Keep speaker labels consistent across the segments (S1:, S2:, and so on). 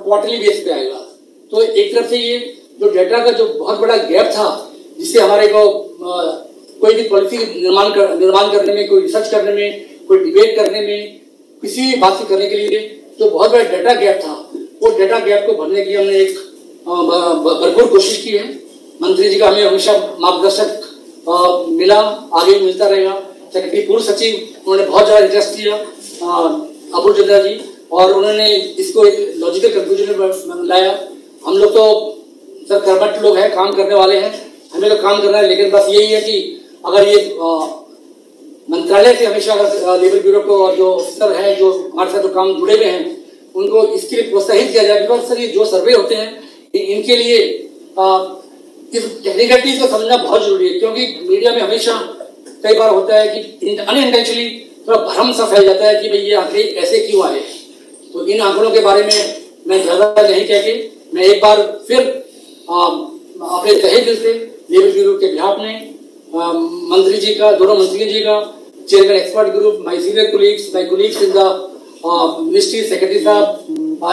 S1: Quarterly base पे आएगा। तो एक तरफ से ये जो डेटा का जो बहुत बड़ा गैप था, जिससे हमारे को कोई भी पॉलिसी निर्माण करने में, कोई रिसर्च करने में, कोई डिबेट करने में, किसी भी बात करने के लिए जो बहुत बड़ा डेटा गैप था, वो डेटा गैप को भरने की हमने एक भरपूर कोशिश की है। मंत्री जी का हमें हमेशा मार्गदर्शक मिला, आगे मिलता रहेगा। सेक्रेटरी पूर्व सचिव, उन्होंने बहुत ज़्यादा इंटरेस्ट दिया, अबुल चंद्रा जी, और उन्होंने इसको एक लॉजिकल कंक्लूजन में लाया। हम लोग तो सर कर्मठ लोग हैं, काम करने वाले हैं, हमें तो काम करना है, लेकिन बस यही है कि अगर ये मंत्रालय से हमेशा अगर लेबर ब्यूरो को और जो ऑफिसर हैं जो हमारे साथ जो काम जुड़े हुए हैं उनको इसके लिए प्रोत्साहित किया जाए। बिकॉज सर ये जो सर्वे होते हैं इनके लिए इस टेक्निकलिटीज को समझना बहुत जरूरी है, क्योंकि मीडिया में हमेशा कई बार होता है कि अनइंटेंशनली थोड़ा भ्रम सा फैल जाता है कि भाई ये आंकड़े ऐसे क्यों आए। तो इन आंकड़ों के बारे में मैं ज़्यादा नहीं कह के मैं एक बार फिर अपने तहे दिल से लेबर ब्यूरो के बिहाफ में मंत्री जी का, दोनों मंत्री जी का, chairman expert group, my senior colleagues, my colleagues in the ministry, secretary साहब,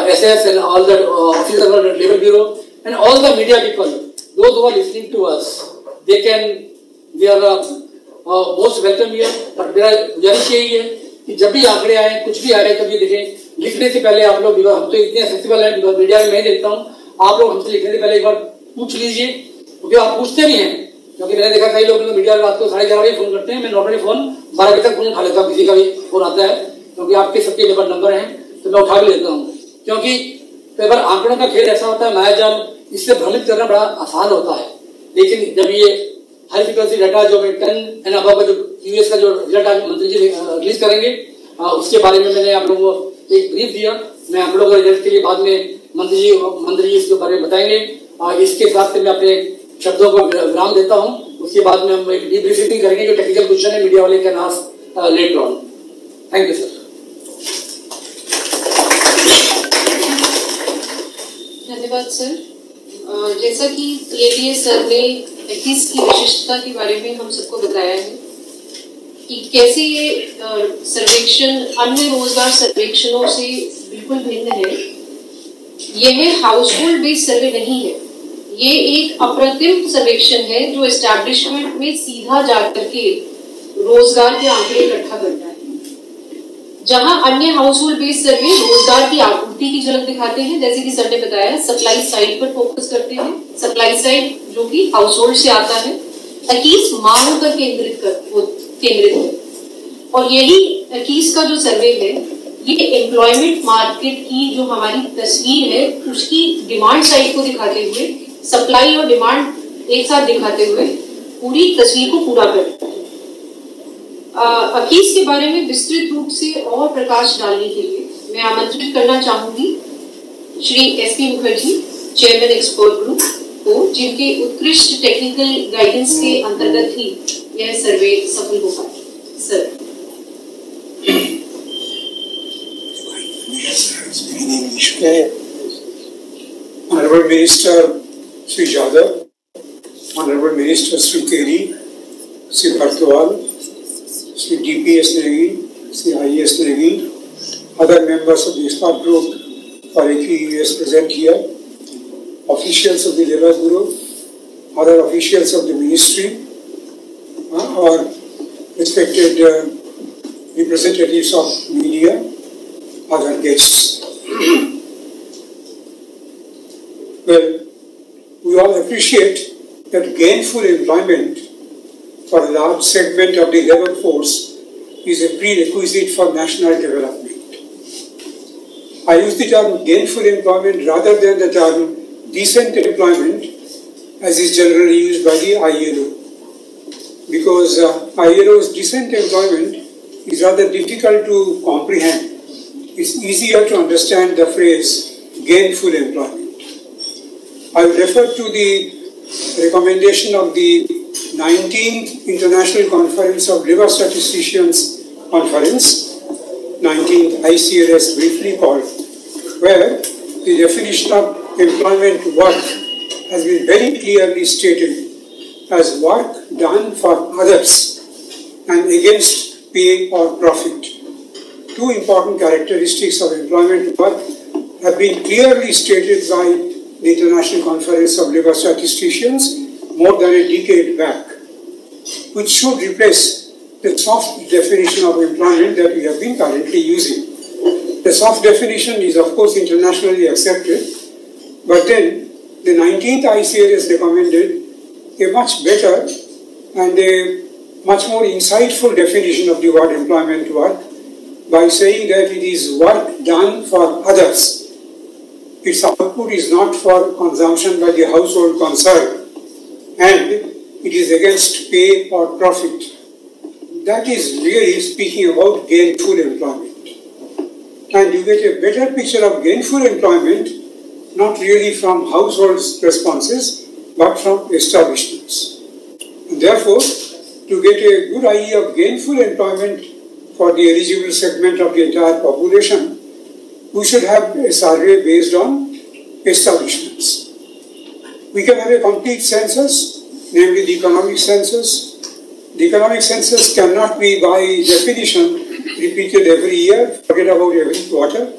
S1: SS and all the officers of labour bureau and all the media people, those who are listening to us, they are most welcome here. But मेरा गुजारिश यही है कि जब भी आंकड़े आए, कुछ भी आ रहे, कभी देखें, लिखने से पहले आप लोग, हम तो इतने एक्सेसिबल हैं, मीडिया में मैं देखता हूँ, आप लोग हमसे लिखने से पहले एक बार पूछ लीजिए, क्योंकि आप पूछते भी हैं। क्योंकि मैंने देखा कई लोग मीडिया रात को 11:30 बजे फोन करते हैं, मैं नॉर्मली फोन 12 बजे तक फोन उठा लेता हूँ, किसी का भी फोन आता है, क्योंकि आपके सबके लेबर नंबर हैं तो मैं उठा भी लेता हूँ। क्योंकि कई बार आंकड़ों का खेल ऐसा होता है, मायाजाल, इससे भ्रमित करना बड़ा आसान होता है। लेकिन जब ये हाई फ्रिक्वेंसी डाटा जो 10 एंड अबव का जो यूएस का जो रिजल्ट आज मंत्री जी रिलीज करेंगे, उसके बारे में मैंने आप लोगों को एक ब्रीफ दिया। मैं आप लोगों को रिजल्ट के लिए बाद में मंत्री जी इसके बारे में बताएंगे। इसके साथ मैं अपने शब्दों को विराम देता हूँ। उसके बाद में हम एक डीब्रीफिंग करेंगे, जो टेक्निकल क्वेश्चन है मीडिया वाले can ask later on. Thank you sir.
S2: धन्यवाद सर। जैसा कि एडीएस सर ने एक्टिस की विशिष्टता के बारे में हम सबको बताया है कि कैसे ये सर्वेक्षण अन्य रोजगार सर्वेक्षणों से बिल्कुल भिन्न है। यह हाउसहोल्ड बेस्ड सर्वे नहीं है, ये एक अप्रतिम सर्वेक्षण है जो एस्टैब्लिशमेंट में सीधा जाकर के रोजगार के आंकड़े इकट्ठा करता है। जहां अन्य हाउसहोल्ड बेस्ड सर्वे रोजगार की आपूर्ति की झलक दिखाते हैं, जैसे कि सर ने बताया, सप्लाई साइड पर फोकस करते हैं, सप्लाई साइड जो कि हाउसहोल्ड से आता है। एक्टिस मांग पर केंद्रित है, और यही एक्टिस का जो सर्वे है ये एम्प्लॉयमेंट मार्केट की जो हमारी तस्वीर है उसकी डिमांड साइड को दिखाते हुए, सप्लाई और डिमांड एक साथ दिखाते हुए पूरी तस्वीर को पूरा करता है। एक्टिस के बारे में विस्तृत रूप से और प्रकाश डालने के लिए मैं आमंत्रित करना चाहूंगी Shri SP Mukherjee, chairman expert group को, जिनके उत्कृष्ट टेक्निकल गाइडेंस के अंतर्गत ही यह सर्वे सफल हो पाए। Sir.
S3: Honorable Minister Sri Jadhav, Honorable Minister Sri Keri, Sri Bartwal, Sri DPS Negi, Sri IES Negi, other members of the expert group for AQUS present here, officials of the Labour Bureau, other officials of the Ministry, our respected representatives of media, other guests. Well, we all appreciate that gainful employment for a large segment of the labor force is a prerequisite for national development. I use the term gainful employment rather than the term decent employment as is generally used by the ILO, because ILO's decent employment is rather difficult to comprehend. It's easier to understand the phrase gainful employment. I will refer to the recommendation of the 19th International Conference of Labour Statisticians Conference, 19th ICLS briefly called, where the definition of employment work has been very clearly stated as work done for others and against pay or profit. Two important characteristics of employment work have been clearly stated by the International Conference of Labour Statisticians more than a decade back, which should replace the soft definition of employment that we have been currently using. The soft definition is of course internationally accepted, but then the 19th ICLS recommended a much better and a much more insightful definition of the word employment work by saying that it is work done for others. Its output is not for consumption by the household concerned, and it is against pay or profit. That is really speaking about gainful employment. And you get a better picture of gainful employment not really from households' responses, but from establishments. And therefore, to get a good idea of gainful employment for the eligible segment of the entire population, we should have a survey based on establishments. We can have a complete census, namely the economic census. The economic census cannot be by definition repeated every year, forget about every quarter.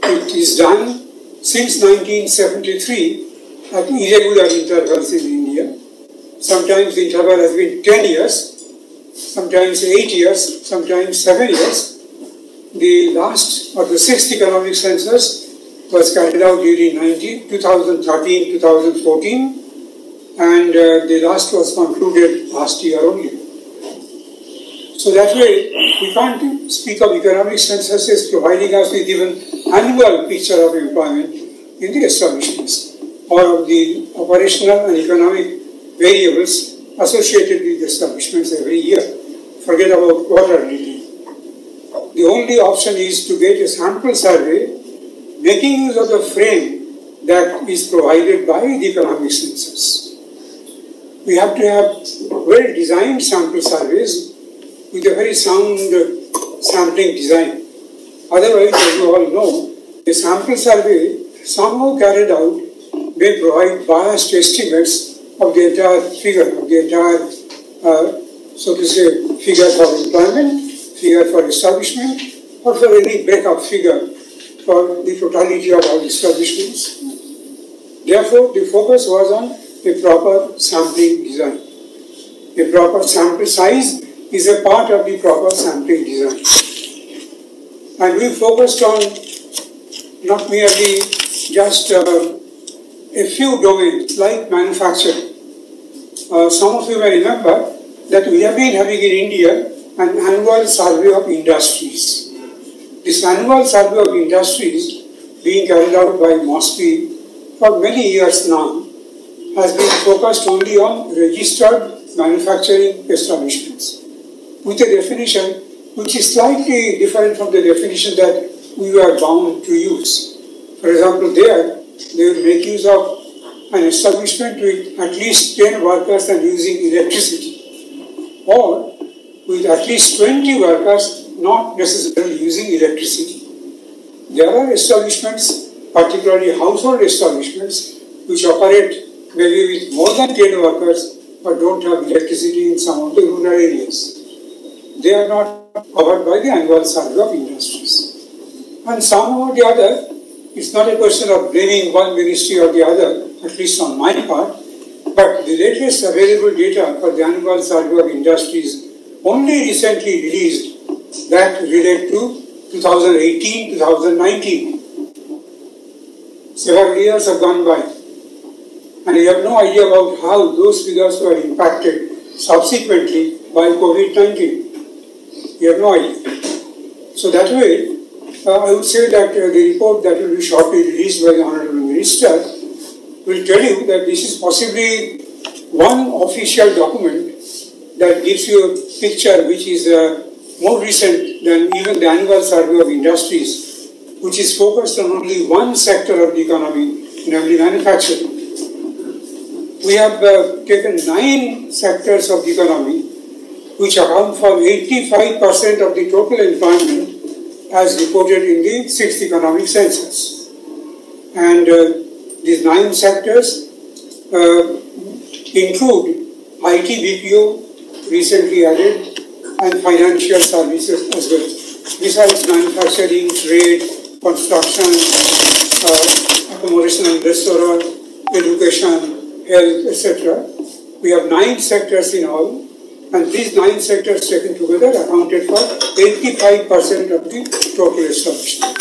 S3: It is done since 1973 at irregular intervals in India. Sometimes the interval has been 10 years, sometimes 8 years, sometimes 7 years. The last or the sixth economic census was carried out during 2013-2014, and the last was concluded last year only. So that way, we can't speak of economic censuses providing us with even annual picture of employment in the establishments or of the operational and economic variables associated with establishments every year. Forget about quarterly. The only option is to get a sample survey making use of the frame that is provided by the economic census. We have to have well-designed sample surveys with a very sound sampling design. Otherwise, as you all know, a sample survey somehow carried out may provide biased estimates of the entire figure, of the entire, so to say, figure for employment, figure for establishment, or for any breakup figure for the totality of all establishments. Therefore, the focus was on a proper sampling design. A proper sample size is a part of the proper sampling design. And we focused on not merely just a few domains like manufacturing. Some of you may remember that we have been having in India an annual survey of industries. This annual survey of industries being carried out by MOSPI for many years now has been focused only on registered manufacturing establishments, with a definition which is slightly different from the definition that we were bound to use. For example, there they will make use of an establishment with at least 10 workers and using electricity, or with at least 20 workers not necessarily using electricity. There are establishments, particularly household establishments, which operate maybe with more than 10 workers but don't have electricity in some of the rural areas. They are not covered by the annual survey of industries. And somehow or the other, it's not a question of blaming one ministry or the other, at least on my part, but the latest available data for the annual survey of industries only recently released that relate to 2018-2019. Several years have gone by, and we have no idea about how those figures were impacted subsequently by COVID-19. We have no idea. So that way, I would say that the report that will be shortly released by the Honourable Minister will tell you that this is possibly one official document that gives you a picture which is more recent than even the annual survey of industries, which is focused on only one sector of the economy, namely manufacturing. We have taken 9 sectors of the economy which account for 85% of the total employment as reported in the 6th economic census. And these 9 sectors include IT BPO, recently added, and financial services as well. Besides manufacturing, trade, construction, accommodation and restaurant, education, health, etc. We have 9 sectors in all, and these 9 sectors taken together accounted for 85% of the total establishment.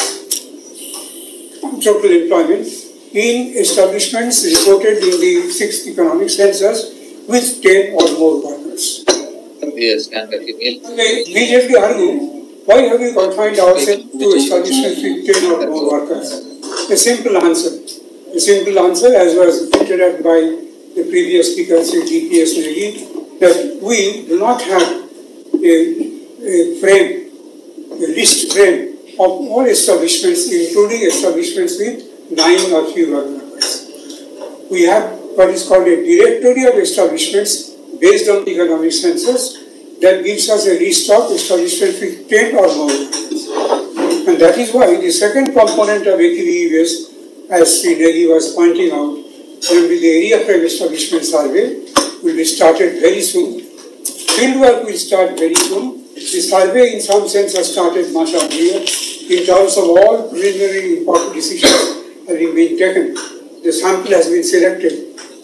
S3: Total employment in establishments reported in the 6th economic census with 10 or more workers.
S4: Yes, can
S3: they immediately argue, why have we confined ourselves to establishments with 10 or more workers? A simple answer. A simple answer, as was pointed out by the previous speaker, GPS Negi, that we do not have a frame, a list frame of all establishments, including establishments with 9 or fewer workers. We have what is called a directory of establishments based on the economic census that gives us a list of establishments with 10 or more workers. And that is why the second component of AQEVS, as Sri Negi was pointing out, namely the area frame establishment survey, will be started very soon. Fieldwork will start very soon. The survey in some sense has started much earlier in terms of all preliminary important decisions having been taken. The sample has been selected.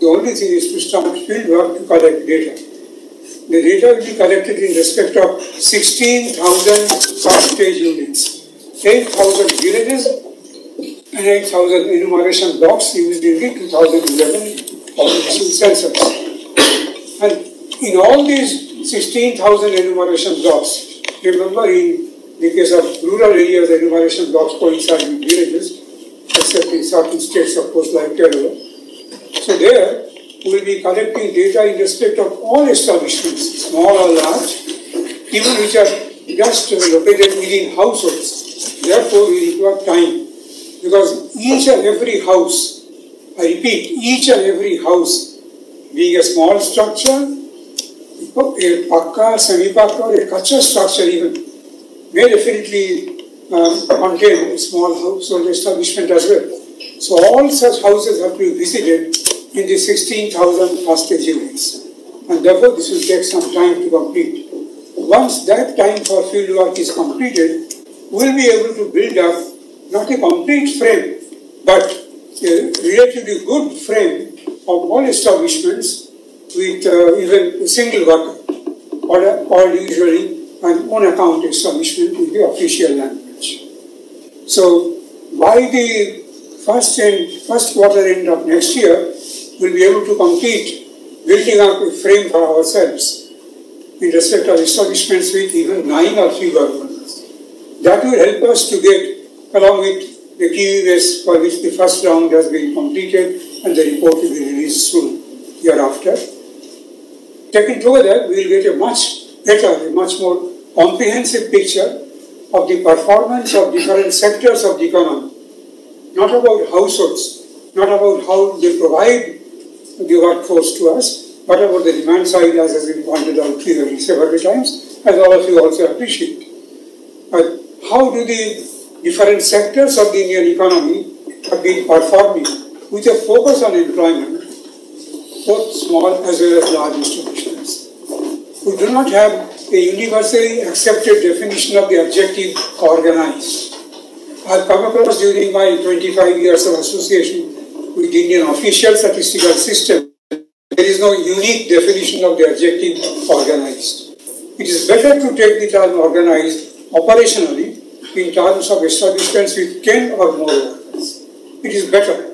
S3: The only thing is to start fieldwork to collect data. The data will be collected in respect of 16,000 sub-stage units, 8,000 villages and 8,000 enumeration blocks used in the 2011 population census. And in all these 16,000 enumeration blocks, remember in the case of rural areas, enumeration blocks coincide with villages, except in certain states, of course, like Kerala. So there, we will be collecting data in respect of all establishments, small or large, even which are just located within households. Therefore, we require time, because each and every house, I repeat, each and every house, being a small structure, a pakka, semi-pakka, or a kacha structure even, may definitely contain a small household establishment as well. So all such houses have to be visited in the 16,000 hostage units. And therefore this will take some time to complete. Once that time for field work is completed, we will be able to build up not a complete frame, but a relatively good frame of all establishments with even a single worker, or usually an on-account establishment in the official language. So by the first quarter end of next year, we'll be able to complete building up a frame for ourselves in respect of establishments with even 9 or fewer workers. That will help us to get, along with the QEVS for which the first round has been completed and the report will be released soon hereafter. Taken together, we will get a much better, a much more comprehensive picture of the performance of different sectors of the economy. Not about households, not about how they provide the workforce to us, but about the demand side, as has been pointed out clearly several times, as all of you also appreciate. But how do the different sectors of the Indian economy have been performing with a focus on employment, both small as well as large establishments? We do not have a universally accepted definition of the adjective organized. I have come across during my 25 years of association with the Indian official statistical system, there is no unique definition of the adjective organized. It is better to take the term organized operationally in terms of establishments with 10 or more workers. It is better.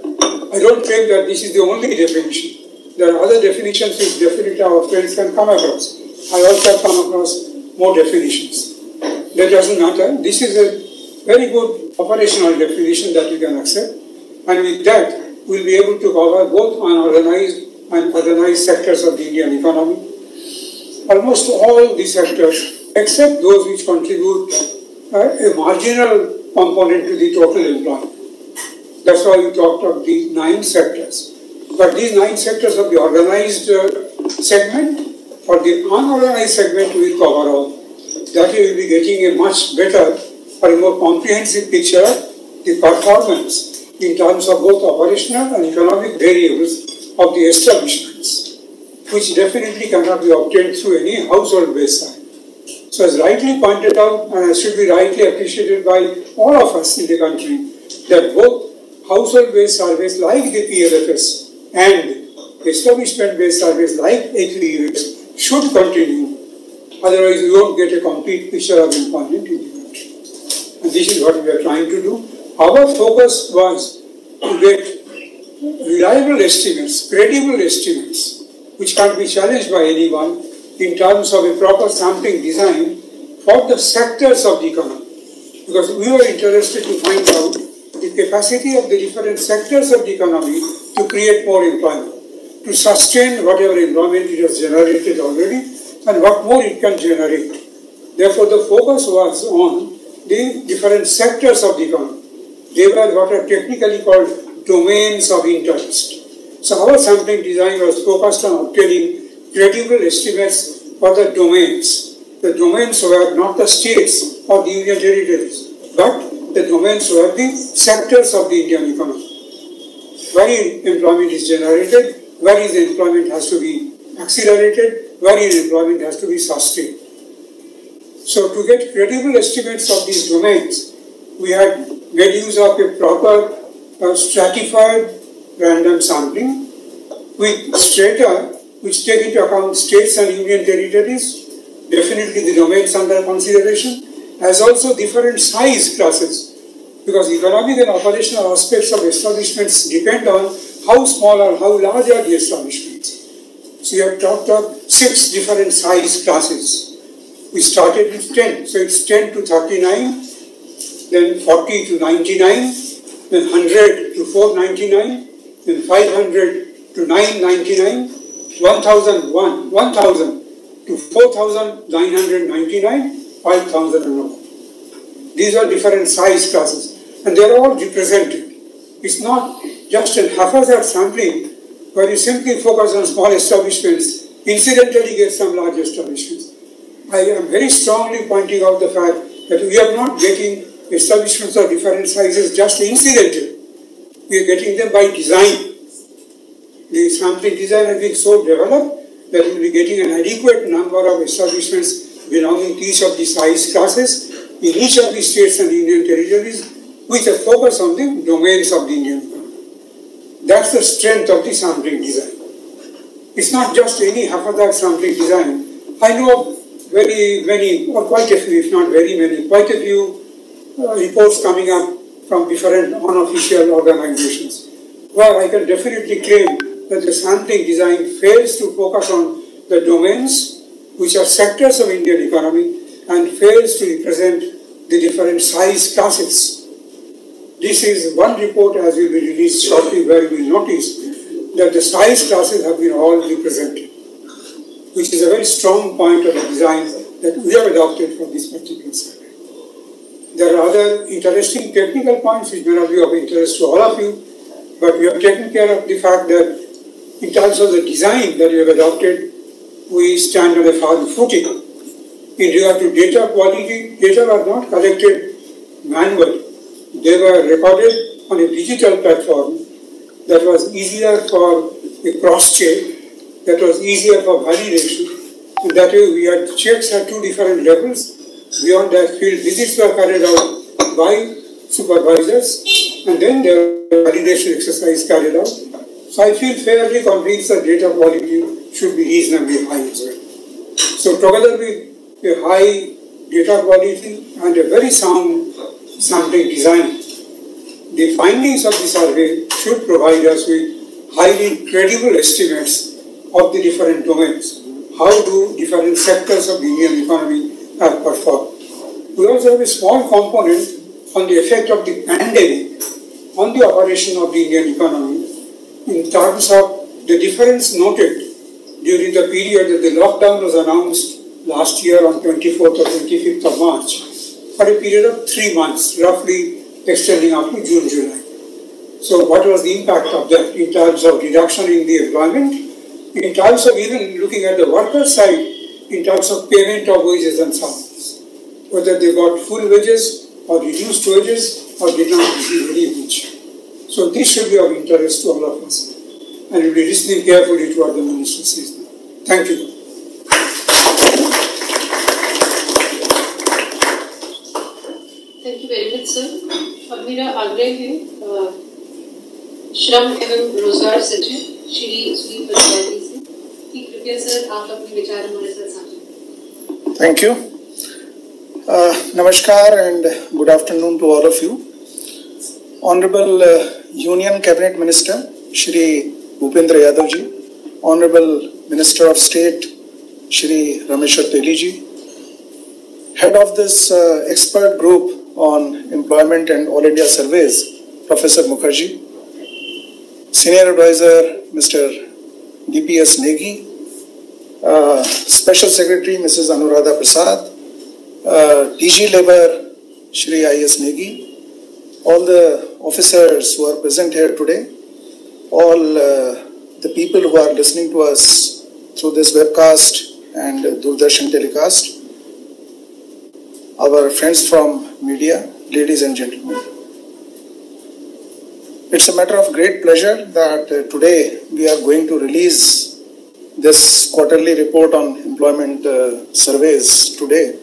S3: I don't claim that this is the only definition. There are other definitions which definitely our friends can come across. I also have come across more definitions. That doesn't matter. This is a very good operational definition that you can accept. And with that, we'll be able to cover both unorganized and organized sectors of the Indian economy. Almost all the sectors, except those which contribute a marginal component to the total employment. That's why we talked of the 9 sectors. But these 9 sectors of the organized segment, for the unorganized segment, we will cover all. That we will be getting a much better or a more comprehensive picture of the performance in terms of both operational and economic variables of the establishments, which definitely cannot be obtained through any household-based side. So as rightly pointed out, and as should be rightly appreciated by all of us in the country, that both household-based surveys like the PLFS and establishment-based surveys like HVUS should continue. Otherwise, you won't get a complete picture of employment in the country. And this is what we are trying to do. Our focus was to get reliable estimates, credible estimates, which can't be challenged by anyone in terms of a proper sampling design for the sectors of the economy. Because we were interested to find out the capacity of the different sectors of the economy to create more employment, to sustain whatever employment it has generated already, and what more it can generate. Therefore, the focus was on the different sectors of the economy. They were what are technically called domains of interest. So our sampling design was focused on obtaining credible estimates for the domains. The domains were not the states or the union territories, but the domains were the sectors of the Indian economy. Wherein employment is generated, wherein the employment has to be accelerated, wherein employment has to be sustained. So to get credible estimates of these domains, we had made use of a proper stratified random sampling with strata which take into account states and union territories, definitely the domains under consideration, as also different size classes, because economic and operational aspects of establishments depend on how small or how large are the establishments. So we have talked of 6 different size classes. We started with 10, so it's 10 to 39, then 40 to 99, then 100 to 499, then 500 to 999, 1000 to 4999, 5000 and all. These are different size classes, and they are all represented. It's not just a haphazard sampling where you simply focus on small establishments, incidentally get some large establishments. I am very strongly pointing out the fact that we are not getting establishments of different sizes just incidentally. We are getting them by design. The sampling design has been so developed that we will be getting an adequate number of establishments belonging to each of the size classes in each of the states and union territories with a focus on the domains of the Indian economy. That's the strength of the sampling design. It's not just any haphazard sampling design. I know of very many, or quite a few, if not very many, quite a few reports coming up from different unofficial organizations, where I can definitely claim that the sampling design fails to focus on the domains, which are sectors of Indian economy, and fails to represent the different size classes. This is one report, as will be released shortly, where you will notice that the size classes have been all represented, which is a very strong point of the design that we have adopted for this particular survey. There are other interesting technical points which may not be of interest to all of you, but we have taken care of the fact that in terms of the design that we have adopted, we stand on a firm footing. In regard to data quality, data were not collected manually. They were recorded on a digital platform that was easier for a cross-check, that was easier for validation. And that way we had checks at 2 different levels. Beyond that, field visits were carried out by supervisors, and then the validation exercise carried out. So I feel fairly convinced that data quality should be reasonably high as well. So together with a high data quality and a very sound sampling design, the findings of the survey should provide us with highly credible estimates of the different domains. How do different sectors of the Indian economy have performed? We also have a small component on the effect of the pandemic on the operation of the Indian economy in terms of the difference noted during the period that the lockdown was announced last year on 24th or 25th of March for a period of 3 months, roughly extending up to June, July. So what was the impact of that in terms of reduction in the employment, in terms of even looking at the worker side, in terms of payment of wages and salaries, whether they got full wages or reduced wages or did not receive any wage. So this should be of interest to all of us, and we'll be listening carefully to what the Minister says now. Thank you.
S2: Thank you very much, sir. अब मेरा आग्रह है श्रम एवं रोजगार सचिव श्री सुदीप बंजारी से कि कृपया सर आप अपने विचार हमारे साथ साझा करें।
S4: Thank you. Namaskar and good afternoon to all of you. Honorable Union Cabinet Minister Shri Bhupendra Yadav ji, Honorable Minister of State Shri Rameshwar Teli ji, Head of this expert group on employment and All India surveys, Professor Mukherjee, Senior Advisor Mr. DPS Negi, Special Secretary Mrs. Anuradha Prasad, DG Labour Shri I.S. Negi, all the officers who are present here today, all the people who are listening to us through this webcast and Doordarshan telecast, our friends from media, ladies and gentlemen. It's a matter of great pleasure that today we are going to release this quarterly report on employment surveys today.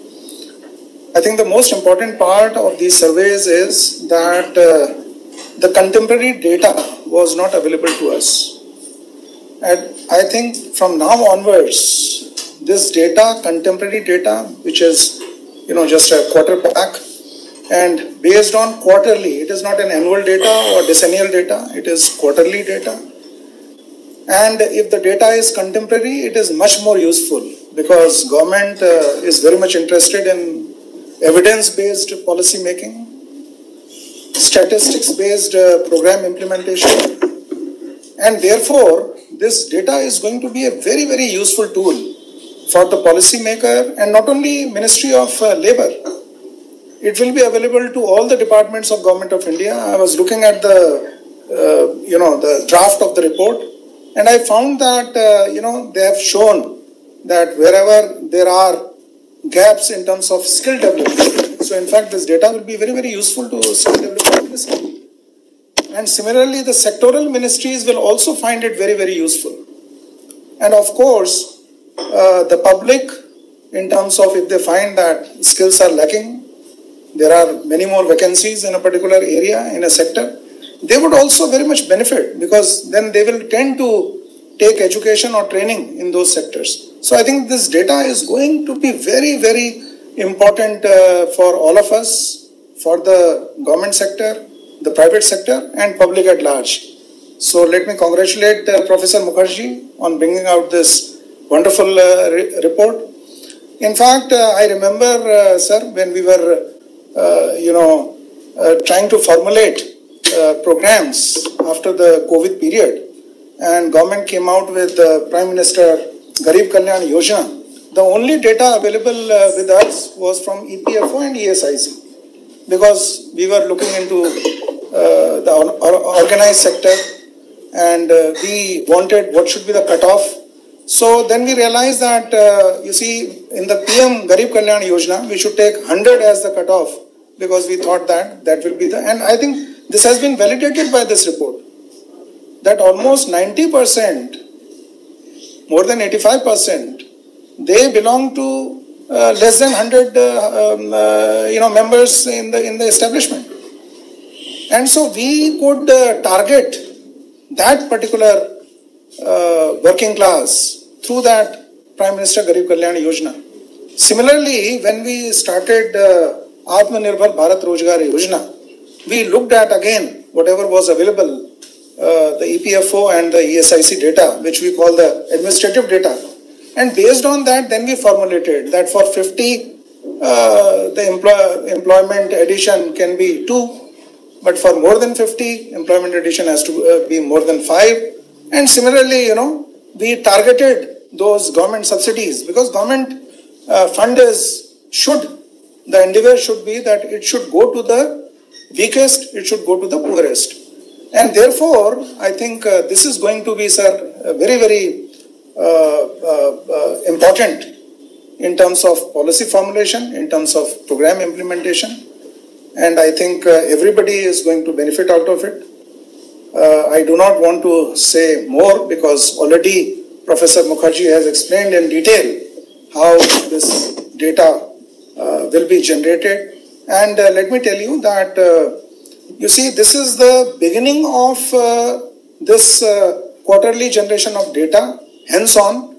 S4: I think the most important part of these surveys is that the contemporary data was not available to us. And I think from now onwards, this data, contemporary data, which is just a quarter back, and based on quarterly, it is not an annual data or decennial data, it is quarterly data. And if the data is contemporary, it is much more useful because government is very much interested in evidence-based policy making, statistics-based program implementation, and therefore this data is going to be a very, very useful tool for the policy maker and not only Ministry of Labour. It will be available to all the departments of Government of India. I was looking at the draft of the report, and I found that they have shown that wherever there are gaps in terms of skill development. So in fact, this data will be very, very useful to skill development ministry. And similarly, the sectoral ministries will also find it very, very useful. And of course, the public, in terms of if they find that skills are lacking, there are many more vacancies in a particular area, in a sector, they would also very much benefit because then they will tend to take education or training in those sectors. So I think this data is going to be very, very important for all of us, for the government sector, the private sector and public at large. So let me congratulate Professor Mukherjee on bringing out this wonderful report. In fact, I remember, sir, when we were, trying to formulate programs after the COVID period, and government came out with Prime Minister Garib Kalyan Yojana. The only data available with us was from EPFO and ESIC because we were looking into the organized sector and we wanted what should be the cutoff. So then we realized that, in the PM Garib Kalyan Yojana, we should take 100 as the cutoff because we thought that will be and I think this has been validated by this report, that almost 90%, more than 85%, they belong to less than 100, members in the establishment. And so we could target that particular working class through that Prime Minister Garib Kalyan Yojana. Similarly, when we started Atmanirbhar Bharat Rozgar Yojana, we looked at again whatever was available, the EPFO and the ESIC data, which we call the administrative data. And based on that, then we formulated that for 50, the employment addition can be 2, but for more than 50, employment addition has to be more than 5. And similarly, we targeted those government subsidies because government fund the endeavor should be that it should go to the weakest, it should go to the poorest. And therefore, I think this is going to be, sir, very, very important in terms of policy formulation, in terms of program implementation. And I think everybody is going to benefit out of it. I do not want to say more because already Professor Mukherjee has explained in detail how this data will be generated. And let me tell you that You see, this is the beginning of this quarterly generation of data. Hence on,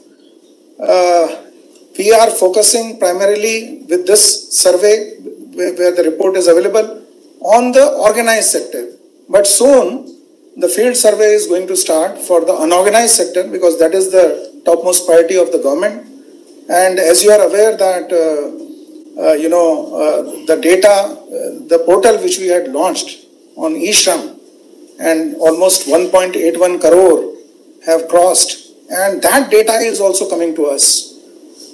S4: we are focusing primarily with this survey where the report is available on the organized sector. But soon, the field survey is going to start for the unorganized sector because that is the topmost priority of the government. And as you are aware that, the data, the portal which we had launched on eShram and almost 1.81 crore have crossed, and that data is also coming to us.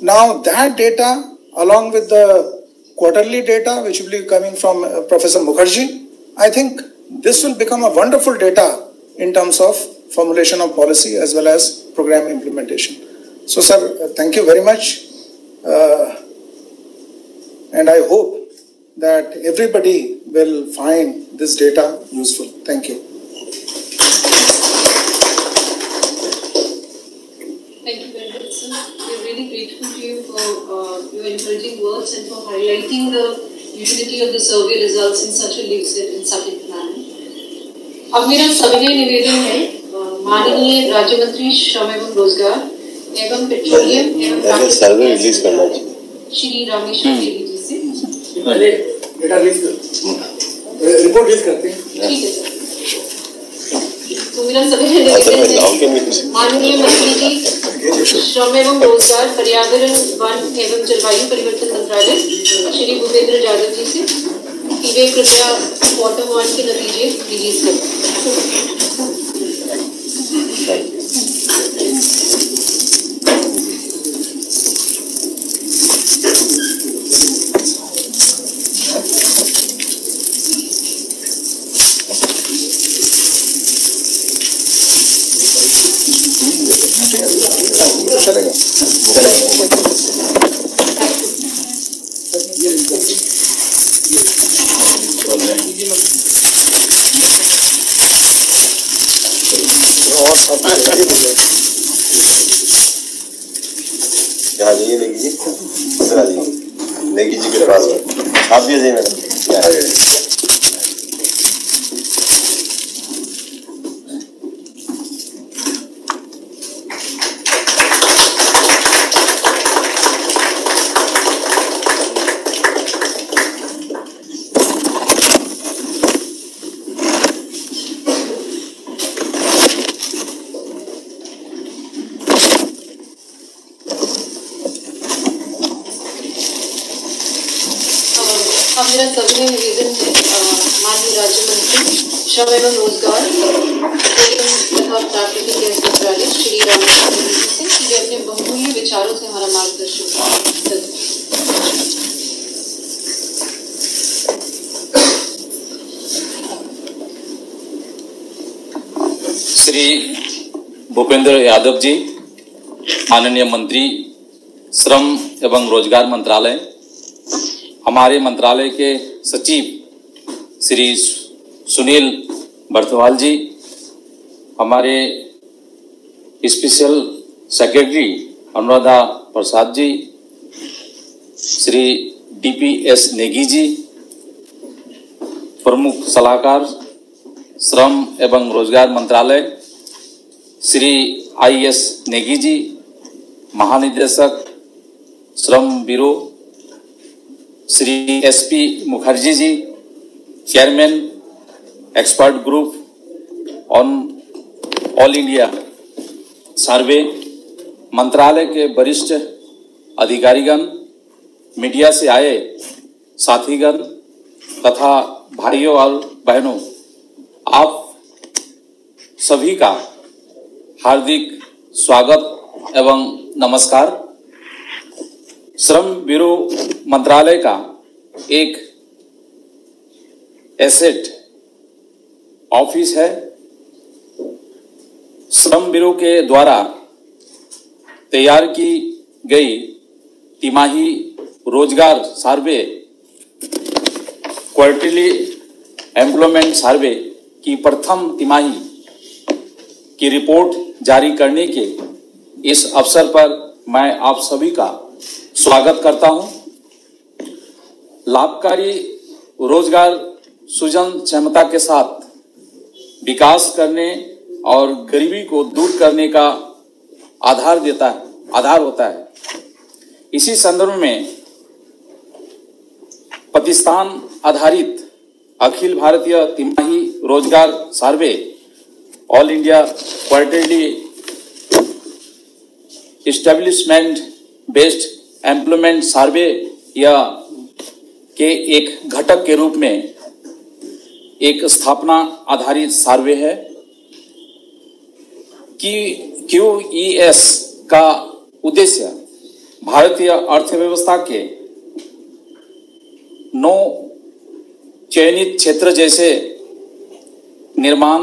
S4: Now that data along with the quarterly data which will be coming from Professor Mukherjee, I think this will become a wonderful data in terms of formulation of policy as well as program implementation. So sir, thank you very much. And I hope that everybody will find this data useful. Thank you.
S2: Thank you very much, sir. We're really grateful to you for your encouraging words and for highlighting the utility of the survey results in such a lucid and succinct manner. अब मेरा सविनय निवेदन है माननीय राज्य मंत्री श्रम एवं रोजगार एवं पेट्रोलियम एवं प्राकृतिक गैस श्री रामेश्वर देवी जी से।
S1: पहले डेटा रिपोर्ट रिलीज करते हैं।
S2: ठीक है सर। तो मेरा सविनय निवेदन है माननीय मंत्री जी श्रम एवं रोजगार पर्यावरण वन एवं जलवायु परिवर्तन मंत्रालय श्री भूपेंद्र यादव जी से कि वे कृपया क्वार्टर 1 के नतीजे रिलीज करें।
S5: यहाँ जाइए नेगी जी, इधर आ जाइए नेगी जी के पास आप भी आ जाइए मैडम।
S2: अब मेरा सविनय निवेदन है माननीय राज्य मंत्री श्रम एवं रोजगार तथा प्राकृतिक गैस मंत्रालय श्री रामेश्वर देवी जी से कि वे अपने बहुमूल्य विचारों से हमारा मार्गदर्शन करें।
S6: श्री भूपेंद्र यादव जी, माननीय मंत्री श्रम एवं रोजगार मंत्रालय, हमारे मंत्रालय के सचिव श्री सुनील बर्थवाल जी, हमारे special secretary Anuradha Prasad ji, Shri DPS Negi ji, प्रमुख सलाहकार श्रम एवं रोजगार मंत्रालय श्री IS नेगी जी, महानिदेशक श्रम bureau Shri SP Mukherjee ji, chairman expert group on all India survey, मंत्रालय के वरिष्ठ अधिकारीगण, मीडिया से आए साथीगण तथा भाइयों और बहनों, आप सभी का हार्दिक स्वागत एवं नमस्कार। श्रम ब्यूरो मंत्रालय का एक एसेट ऑफिस है। श्रम ब्यूरो के द्वारा तैयार की गई तिमाही रोजगार सर्वे, क्वार्टरली एम्प्लॉयमेंट सर्वे की प्रथम तिमाही की रिपोर्ट जारी करने के इस अवसर पर मैं आप सभी का स्वागत करता हूं। लाभकारी रोजगार सृजन क्षमता के साथ विकास करने और गरीबी को दूर करने का आधार होता है। इसी संदर्भ में प्रतिष्ठान आधारित अखिल भारतीय तिमाही रोजगार survey, all India quarterly establishment based employment survey या के एक घटक के रूप में एक स्थापना आधारित सर्वे है कि QES का उद्देश्य भारतीय अर्थव्यवस्था के 9 चयनित क्षेत्र जैसे निर्माण,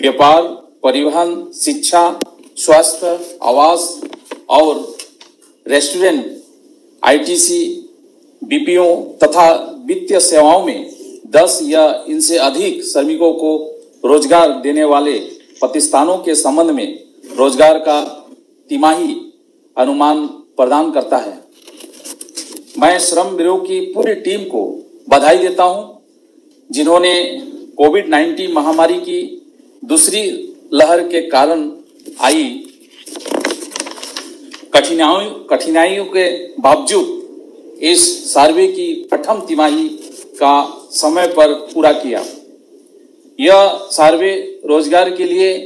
S6: व्यापार, परिवहन, शिक्षा, स्वास्थ्य, आवास और रेस्टोरेंट, ITC, BPO तथा वित्तीय सेवाओं में 10 या इनसे अधिक श्रमिकों को रोजगार देने वाले प्रतिष्ठानों के संबंध में रोजगार का तिमाही अनुमान प्रदान करता है। मैं श्रम ब्यूरो की पूरी टीम को बधाई देता हूं, जिन्होंने कोविड-19 महामारी की दूसरी लहर के कारण आई कठिनाइयों के बावजूद इस सर्वे की प्रथम तिमाही का समय पर पूरा किया। यह सर्वे रोजगार के लिए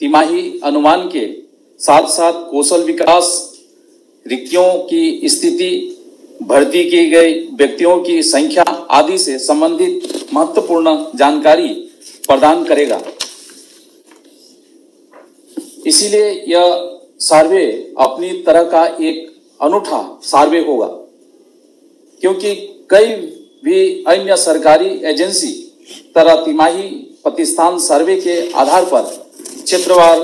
S6: तिमाही अनुमान के साथ साथ कौशल विकास, रिक्तियों की स्थिति, भर्ती की गई व्यक्तियों की संख्या आदि से संबंधित महत्वपूर्ण जानकारी प्रदान करेगा। इसीलिए यह सर्वे अपनी तरह का एक अनूठा सर्वे होगा, क्योंकि कई भी अन्य सरकारी एजेंसी तरह तिमाही प्रतिष्ठान सर्वे के आधार पर क्षेत्रवार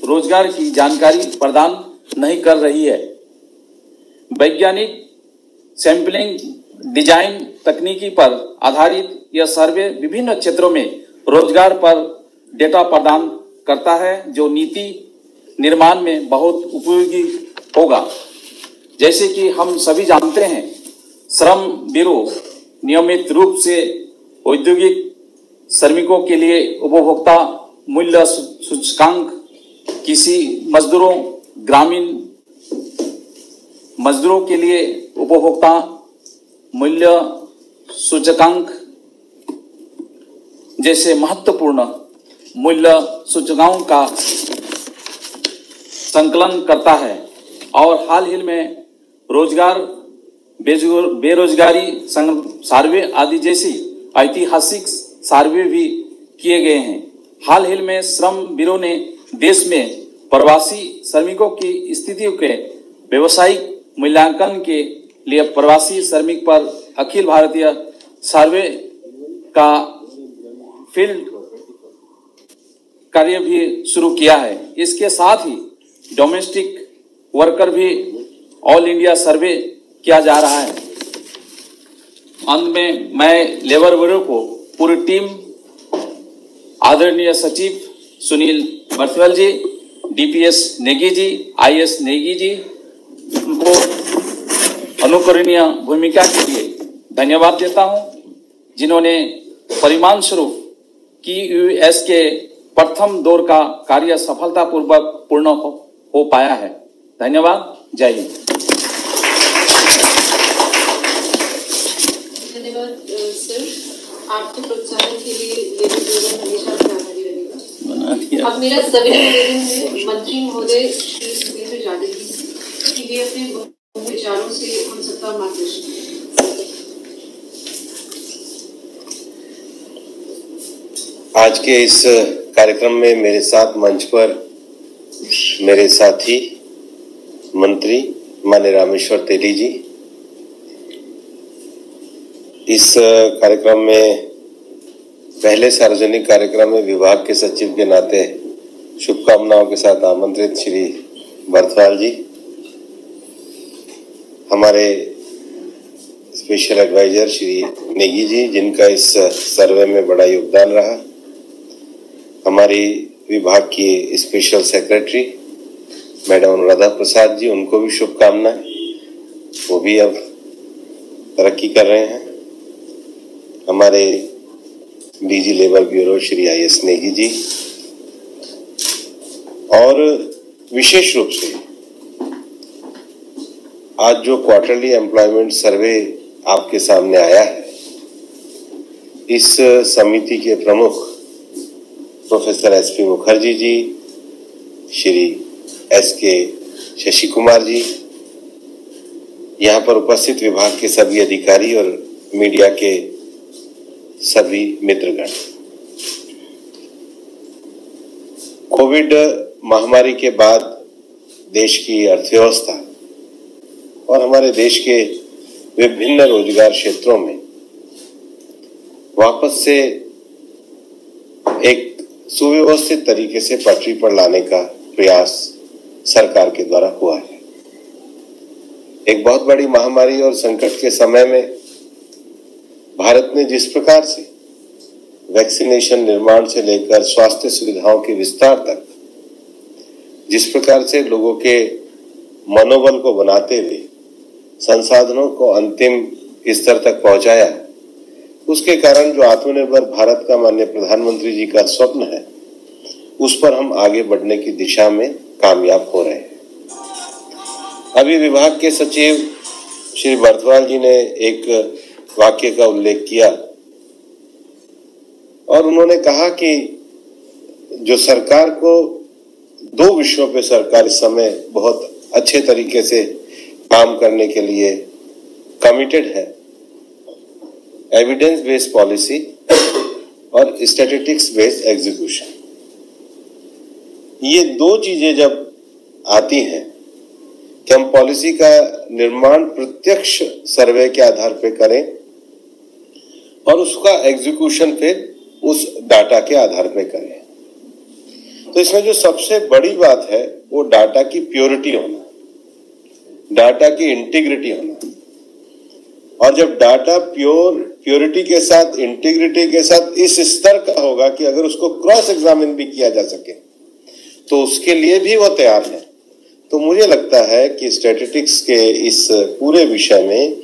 S6: रोजगार की जानकारी प्रदान नहीं कर रही है। वैज्ञानिक सैंपलिंग डिजाइन तकनीकी पर आधारित यह सर्वे विभिन्न क्षेत्रों में रोजगार पर डेटा प्रदान करता है, जो नीति निर्माण में बहुत उपयोगी होगा। जैसे कि हम सभी जानते हैं, श्रम ब्यूरो नियमित रूप से औद्योगिक श्रमिकों के लिए उपभोक्ता मूल्य सूचकांक, कृषि मजदूरों, ग्रामीण मजदूरों के लिए उपभोक्ता मूल्य सूचकांक जैसे महत्वपूर्ण मूल्य सूचकांकों का संकलन करता है और हाल ही में रोजगार, बेरोजगारी सर्वे आदि जैसी ऐतिहासिक सर्वे भी किए गए हैं। हाल ही में श्रम ब्यूरो ने देश में प्रवासी श्रमिकों की स्थितियों के व्यवसायिक मूल्यांकन के लिए प्रवासी श्रमिक पर अखिल भारतीय सर्वे का फील्ड कार्य भी शुरू किया है। इसके साथ ही डोमेस्टिक वर्कर भी ऑल इंडिया सर्वे किया जा रहा है। अंत में मैं लेबर ब्यूरो को पूरी टीम, आदरणीय सचिव सुनील बर्थवेल जी, DPS नेगी जी, IS नेगी जी को अनुकरणीय भूमिका के लिए धन्यवाद देता हूं, जिन्होंने परिणाम स्वरूप QES के प्रथम दौर का कार्य सफलतापूर्वक पूर्ण हो पाया है। धन्यवाद। जय हिंद।
S2: धन्यवाद सर, आपके प्रोत्साहन के लिए लेबर ब्यूरो हमेशा आभारी रहेगा। अब मेरा सविनय निवेदन है मंत्री महोदय श्री सुरेंद्र जादव जी कि वे अपने विचारों से हम सबका मार्गदर्शन करें।
S5: आज के इस कार्यक्रम में मेरे साथ मंच पर मेरे साथी मंत्री माननीय रामेश्वर तेली जी, इस कार्यक्रम में पहले सार्वजनिक कार्यक्रम में विभाग के सचिव के नाते शुभकामनाओं के साथ आमंत्रित श्री बर्थवाल जी, हमारे स्पेशल एडवाइजर श्री नेगी जी, जिनका इस सर्वे में बड़ा योगदान रहा, हमारी विभाग की special secretary madam Anuradha Prasad ji, उनको भी शुभकामनाएं, वो भी अब तरक्की कर रहे हैं, हमारे DG labour bureau Shri IS Negi ji, और विशेष रूप से आज जो क्वार्टरली एम्प्लॉयमेंट सर्वे आपके सामने आया है, इस समिति के प्रमुख प्रोफेसर SP मुखर्जी जी, श्री SK शशि कुमार जी, यहाँ पर उपस्थित विभाग के सभी अधिकारी और मीडिया के सभी मित्रगण, कोविड महामारी के बाद देश की अर्थव्यवस्था और हमारे देश के विभिन्न रोजगार क्षेत्रों में वापस से एक सुव्यवस्थित तरीके से पटरी पर लाने का प्रयास सरकार के द्वारा हुआ है। एक बहुत बड़ी महामारी और संकट के समय में भारत ने जिस प्रकार से वैक्सीनेशन निर्माण से लेकर स्वास्थ्य सुविधाओं के विस्तार तक जिस प्रकार से लोगों के मनोबल को बनाते हुए संसाधनों को अंतिम स्तर तक पहुंचाया, उसके कारण जो आत्मनिर्भर भारत का माननीय प्रधानमंत्री जी का स्वप्न है, उस पर हम आगे बढ़ने की दिशा में कामयाब हो रहे हैं। अभी विभाग के सचिव श्री बर्थवाल जी ने एक वाक्य का उल्लेख किया और उन्होंने कहा कि जो सरकार को दो विषयों पे सरकार इस समय बहुत अच्छे तरीके से काम करने के लिए कमिटेड है, एविडेंस बेस्ड पॉलिसी और स्टैटिस्टिक्स बेस्ड एग्जीक्यूशन। ये दो चीजें जब आती हैं कि हम पॉलिसी का निर्माण प्रत्यक्ष सर्वे के आधार पर करें और उसका एग्जीक्यूशन फिर उस डाटा के आधार पर करें, तो इसमें जो सबसे बड़ी बात है वो डाटा की प्योरिटी होना, डाटा की इंटीग्रिटी होना। और जब डाटा प्योरिटी के साथ, इंटीग्रिटी के साथ इस स्तर का होगा कि अगर उसको क्रॉस एग्जामिन भी किया जा सके तो उसके लिए भी वो तैयार है। तो मुझे लगता है कि स्टैटिस्टिक्स के इस पूरे विषय में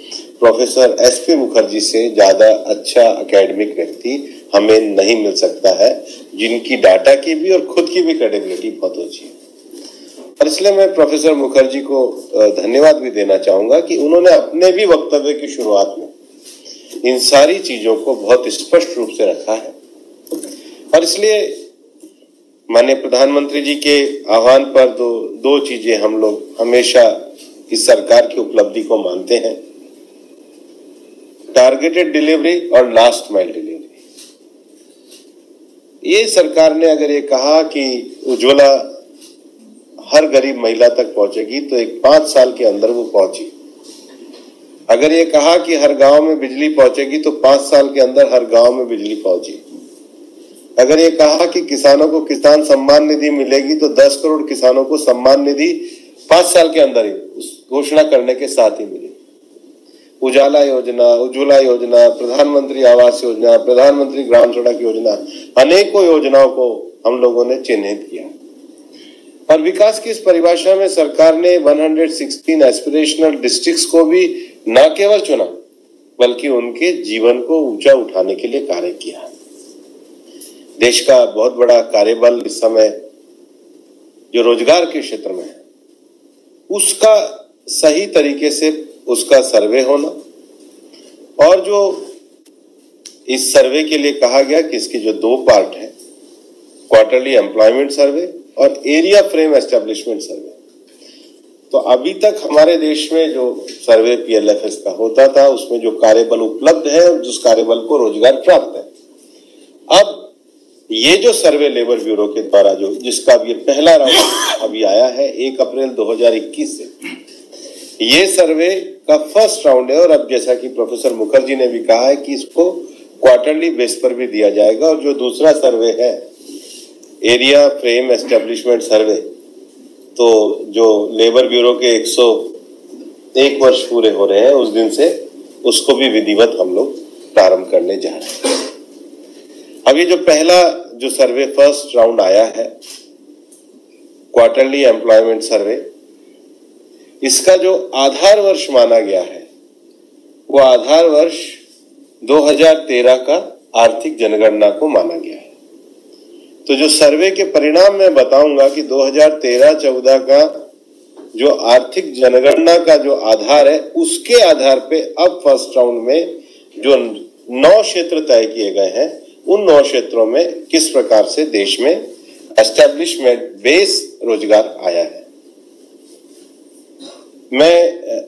S5: प्रोफेसर SP मुखर्जी से ज्यादा अच्छा एकेडमिक व्यक्ति हमें नहीं मिल सकता है, जिनकी डाटा की भी और खुद की भी क्रेडिबिलिटी बहुत ऊंची है। और इसलिए मैं प्रोफेसर मुखर्जी को धन्यवाद भी देना चाहूंगा कि उन्होंने अपने भी वक्तव्य की शुरुआत में इन सारी चीजों को बहुत स्पष्ट रूप से रखा है। और इसलिए माननीय प्रधानमंत्री जी के आह्वान पर दो चीजें हम लोग हमेशा इस सरकार की उपलब्धि को मानते हैं, टारगेटेड डिलीवरी और लास्ट माइल डिलीवरी। ये सरकार ने अगर ये कहा कि उज्ज्वला हर गरीब महिला तक पहुंचेगी तो एक 5 साल के अंदर वो पहुंची। अगर ये कहा कि हर गांव में बिजली पहुंचेगी तो 5 साल के अंदर हर गांव में बिजली पहुंची। अगर ये कहा कि किसानों को किसान सम्मान निधि मिलेगी तो 10 करोड़ किसानों को सम्मान निधि 5 साल के अंदर ही उस घोषणा करने के साथ ही मिली। उजाला योजना, उज्ज्वला योजना, प्रधानमंत्री आवास योजना, प्रधानमंत्री ग्राम सड़क योजना, अनेकों योजनाओं को हम लोगों ने चिन्हित किया। और विकास की इस परिभाषा में सरकार ने 116 एस्पिरेशनल डिस्ट्रिक्ट्स को भी न केवल चुना बल्कि उनके जीवन को ऊंचा उठाने के लिए कार्य किया। देश का बहुत बड़ा कार्यबल इस समय जो रोजगार के क्षेत्र में है, उसका सही तरीके से उसका सर्वे होना, और जो इस सर्वे के लिए कहा गया कि इसके जो 2 पार्ट है, क्वार्टरली एम्प्लॉयमेंट सर्वे और एरिया फ्रेम एस्टेब्लिशमेंट सर्वे। तो अभी तक हमारे देश में जो सर्वे PLFS का होता था उसमें जो कार्यबल उपलब्ध है और जिस कार्यबल को रोजगार प्राप्त है, अब ये जो सर्वे लेबर ब्यूरो के द्वारा जो जिसका भी पहला राउंड अभी आया है 1 अप्रैल 2021 से, ये सर्वे का फर्स्ट राउंड है। और अब जैसा कि प्रोफेसर मुखर्जी ने भी कहा है कि इसको क्वार्टरली बेस पर भी दिया जाएगा। और जो दूसरा सर्वे है एरिया फ्रेम एस्टेब्लिशमेंट सर्वे, तो जो लेबर ब्यूरो के 101 वर्ष पूरे हो रहे हैं उस दिन से उसको भी विधिवत हम लोग प्रारंभ करने जा रहे हैं। अब ये जो पहला जो सर्वे फर्स्ट राउंड आया है क्वार्टरली एम्प्लॉयमेंट सर्वे, इसका जो आधार वर्ष माना गया है वो आधार वर्ष 2013 का आर्थिक जनगणना को माना गया है। तो जो सर्वे के परिणाम मैं बताऊंगा कि 2013-14 का जो आर्थिक जनगणना का जो आधार है, उसके आधार पे अब फर्स्ट राउंड में जो 9 क्षेत्र तय किए गए हैं, उन 9 क्षेत्रों में किस प्रकार से देश में एस्टेब्लिशमेंट बेस रोजगार आया है। मैं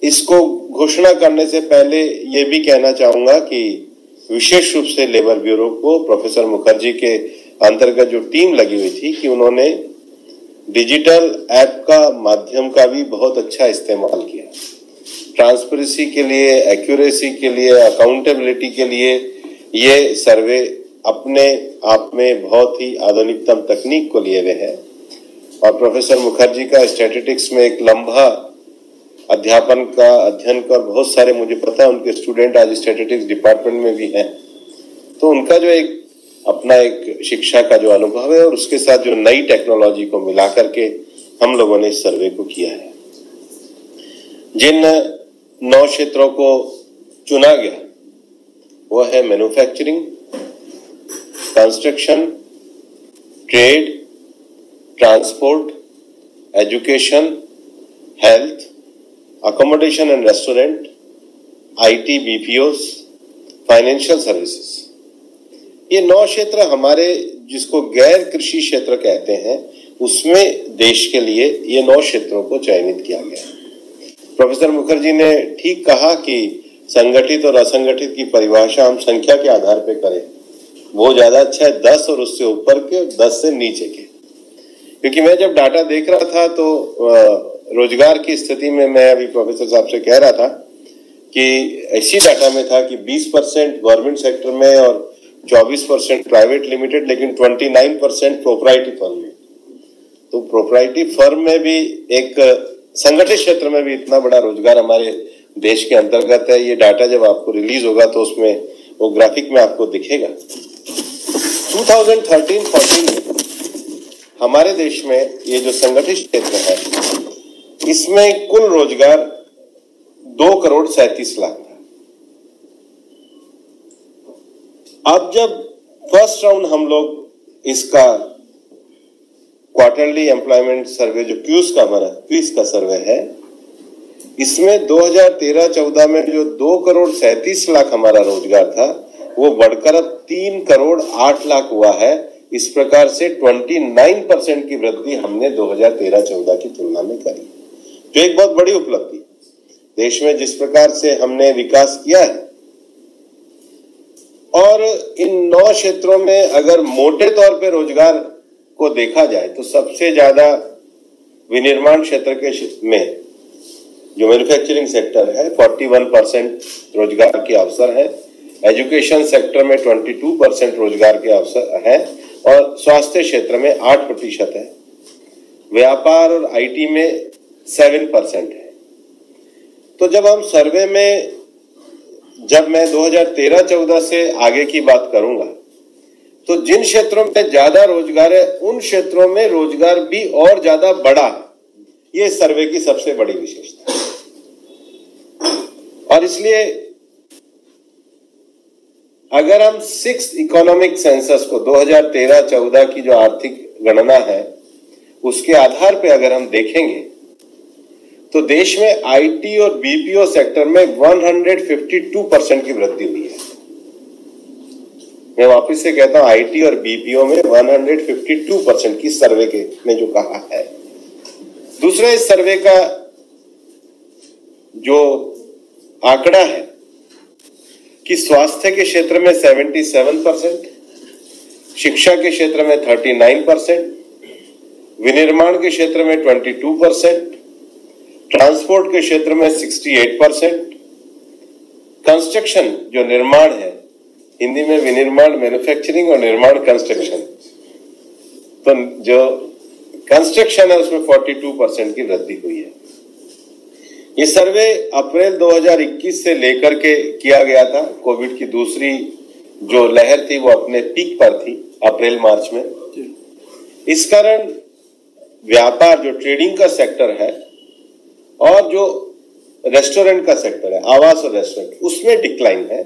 S5: इसको घोषणा करने से पहले ये भी कहना चाहूंगा कि विशेष रूप से लेबर ब्यूरो को प्रोफेसर मुखर्जी के अंतर्गत जो टीम लगी हुई थी कि उन्होंने डिजिटल ऐप का माध्यम का भी बहुत अच्छा इस्तेमाल किया। ट्रांसपेरेंसी के लिए, एक्यूरेसी के लिए, अकाउंटेबिलिटी के लिए ये सर्वे अपने आप में बहुत ही आधुनिकतम तकनीक को लिए हुए हैं। और प्रोफेसर मुखर्जी का स्टैटिस्टिक्स में एक लंबा अध्यापन का अध्ययन का बहुत सारे, मुझे पता है उनके स्टूडेंट आज स्टैटिस्टिक्स डिपार्टमेंट में भी हैं, तो उनका जो एक अपना एक शिक्षा का जो अनुभव है और उसके साथ जो नई टेक्नोलॉजी को मिला करके हम लोगों ने इस सर्वे को किया है। जिन 9 क्षेत्रों को चुना गया वो है manufacturing, construction, trade, transport, education, health, accommodation and restaurant, IT, BPOs, financial services. ये 9 क्षेत्र हमारे जिसको गैर कृषि क्षेत्र कहते हैं, उसमें देश के लिए ये 9 क्षेत्रों को चयनित किया गया। प्रोफेसर मुखर्जी ने ठीक कहा कि संगठित और असंगठित की परिभाषा हम संख्या के आधार पर करें, वो ज्यादा अच्छा है 10 और उससे ऊपर के, 10 से नीचे के। क्योंकि मैं जब डाटा देख रहा था तो रोजगार की स्थिति में मैं अभी प्रोफेसर साहब से कह रहा था कि ऐसी डाटा में था कि 20% गवर्नमेंट सेक्टर में और 24% प्राइवेट लिमिटेड, लेकिन 29% प्रोप्राइटरी फर्म में। तो प्रोप्राइटरी फर्म में भी एक संगठित क्षेत्र में भी इतना बड़ा रोजगार हमारे देश के अंतर्गत है। ये डाटा जब आपको रिलीज होगा तो उसमें वो ग्राफिक में आपको दिखेगा। 2013-14 में हमारे देश में ये जो संगठित क्षेत्र है, इसमें कुल रोजगार 2,37,00,000 था। अब जब फर्स्ट राउंड हम लोग इसका क्वार्टरली एम्प्लॉयमेंट सर्वे जो क्यूज का हमारा क्विज का सर्वे है, इसमें 2013-14 में जो 2,37,00,000 हमारा रोजगार था, वो बढ़कर अब 3,08,00,000 हुआ है। इस प्रकार से 29% की वृद्धि हमने 2013-14 की तुलना में करी, जो एक बहुत बड़ी उपलब्धि। देश में जिस प्रकार से हमने विकास किया है, और इन 9 क्षेत्रों में अगर मोटे तौर पे रोजगार को देखा जाए तो सबसे ज्यादा विनिर्माण क्षेत्र के में जो मैन्युफैक्चरिंग सेक्टर है 41% रोजगार के अवसर है, एजुकेशन सेक्टर में 22% रोजगार के अवसर है और स्वास्थ्य क्षेत्र में 8% है, व्यापार और आईटी में 7% है। तो जब हम सर्वे में, जब मैं 2013-14 से आगे की बात करूंगा, तो जिन क्षेत्रों में ज्यादा रोजगार है उन क्षेत्रों में रोजगार भी और ज्यादा बढ़ा है। ये सर्वे की सबसे बड़ी विशेषता है। और इसलिए अगर हम 6th इकोनॉमिक सेंसस को 2013-14 की जो आर्थिक गणना है उसके आधार पे अगर हम देखेंगे तो देश में आईटी और बीपीओ सेक्टर में 152% की वृद्धि हुई है। मैं वापस से कहता हूं, आईटी और बीपीओ में 152% की सर्वे के ने जो कहा है। दूसरा, इस सर्वे का जो आंकड़ा है कि स्वास्थ्य के क्षेत्र में 77%, शिक्षा के क्षेत्र में 39%, विनिर्माण के क्षेत्र में 22%, ट्रांसपोर्ट के क्षेत्र में 68%, कंस्ट्रक्शन जो निर्माण है, हिंदी में विनिर्माण, मैन्युफैक्चरिंग और निर्माण कंस्ट्रक्शन, तो जो कंस्ट्रक्शन है उसमें 42% की वृद्धि हुई है। ये सर्वे अप्रैल 2021 से लेकर के किया गया था। कोविड की दूसरी जो लहर थी वो अपने पीक पर थी अप्रैल मार्च में। इस कारण व्यापार जो ट्रेडिंग का सेक्टर है और जो रेस्टोरेंट का सेक्टर है, आवास और रेस्टोरेंट, उसमें डिक्लाइन है।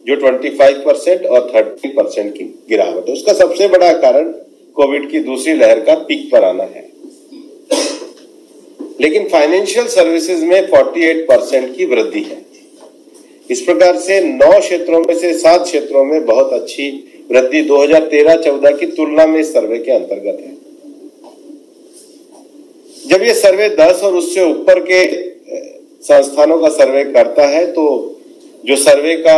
S5: जो 25% और 30% की गिरावट है। उसका सबसे बड़ा कारण कोविड की दूसरी लहर का पीक पर आना है। लेकिन फाइनेंशियल सर्विसेज में 48% की वृद्धि है। इस प्रकार से 9 क्षेत्रों में से 7 क्षेत्रों में बहुत अच्छी वृद्धि 2013-14 की तुलना में इस सर्वे के अंतर्गत है। जब ये सर्वे 10 और उससे ऊपर के संस्थानों का सर्वे करता है तो जो सर्वे का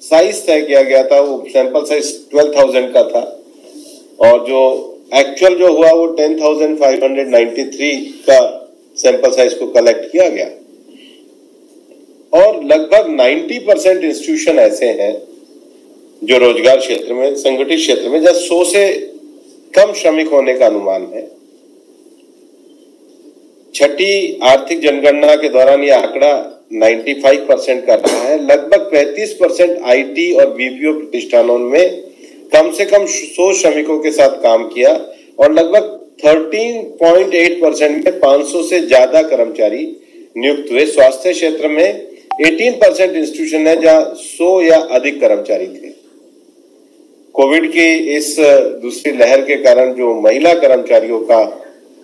S5: साइज तय किया गया था वो सैंपल साइज 12,000 का था और जो एक्चुअल जो हुआ वो 10,593 का सैंपल साइज को कलेक्ट किया गया और लगभग 90% इंस्टीट्यूशन ऐसे हैं जो रोजगार क्षेत्र में, संगठित क्षेत्र में, जहां 100 से कम श्रमिक होने का अनुमान है। छठी आर्थिक जनगणना के दौरान यह आंकड़ा 95% कर रहा है। लगभग 35% आईटी और बीपीओ प्रतिष्ठानों में कम से कम 100 श्रमिकों के साथ काम किया और लगभग 13.8% में 500 से ज्यादा कर्मचारी नियुक्त हुए। स्वास्थ्य क्षेत्र में 18% इंस्टीट्यूशन है जहां 100 या अधिक कर्मचारी थे। कोविड की इस दूसरी लहर के कारण जो महिला कर्मचारियों का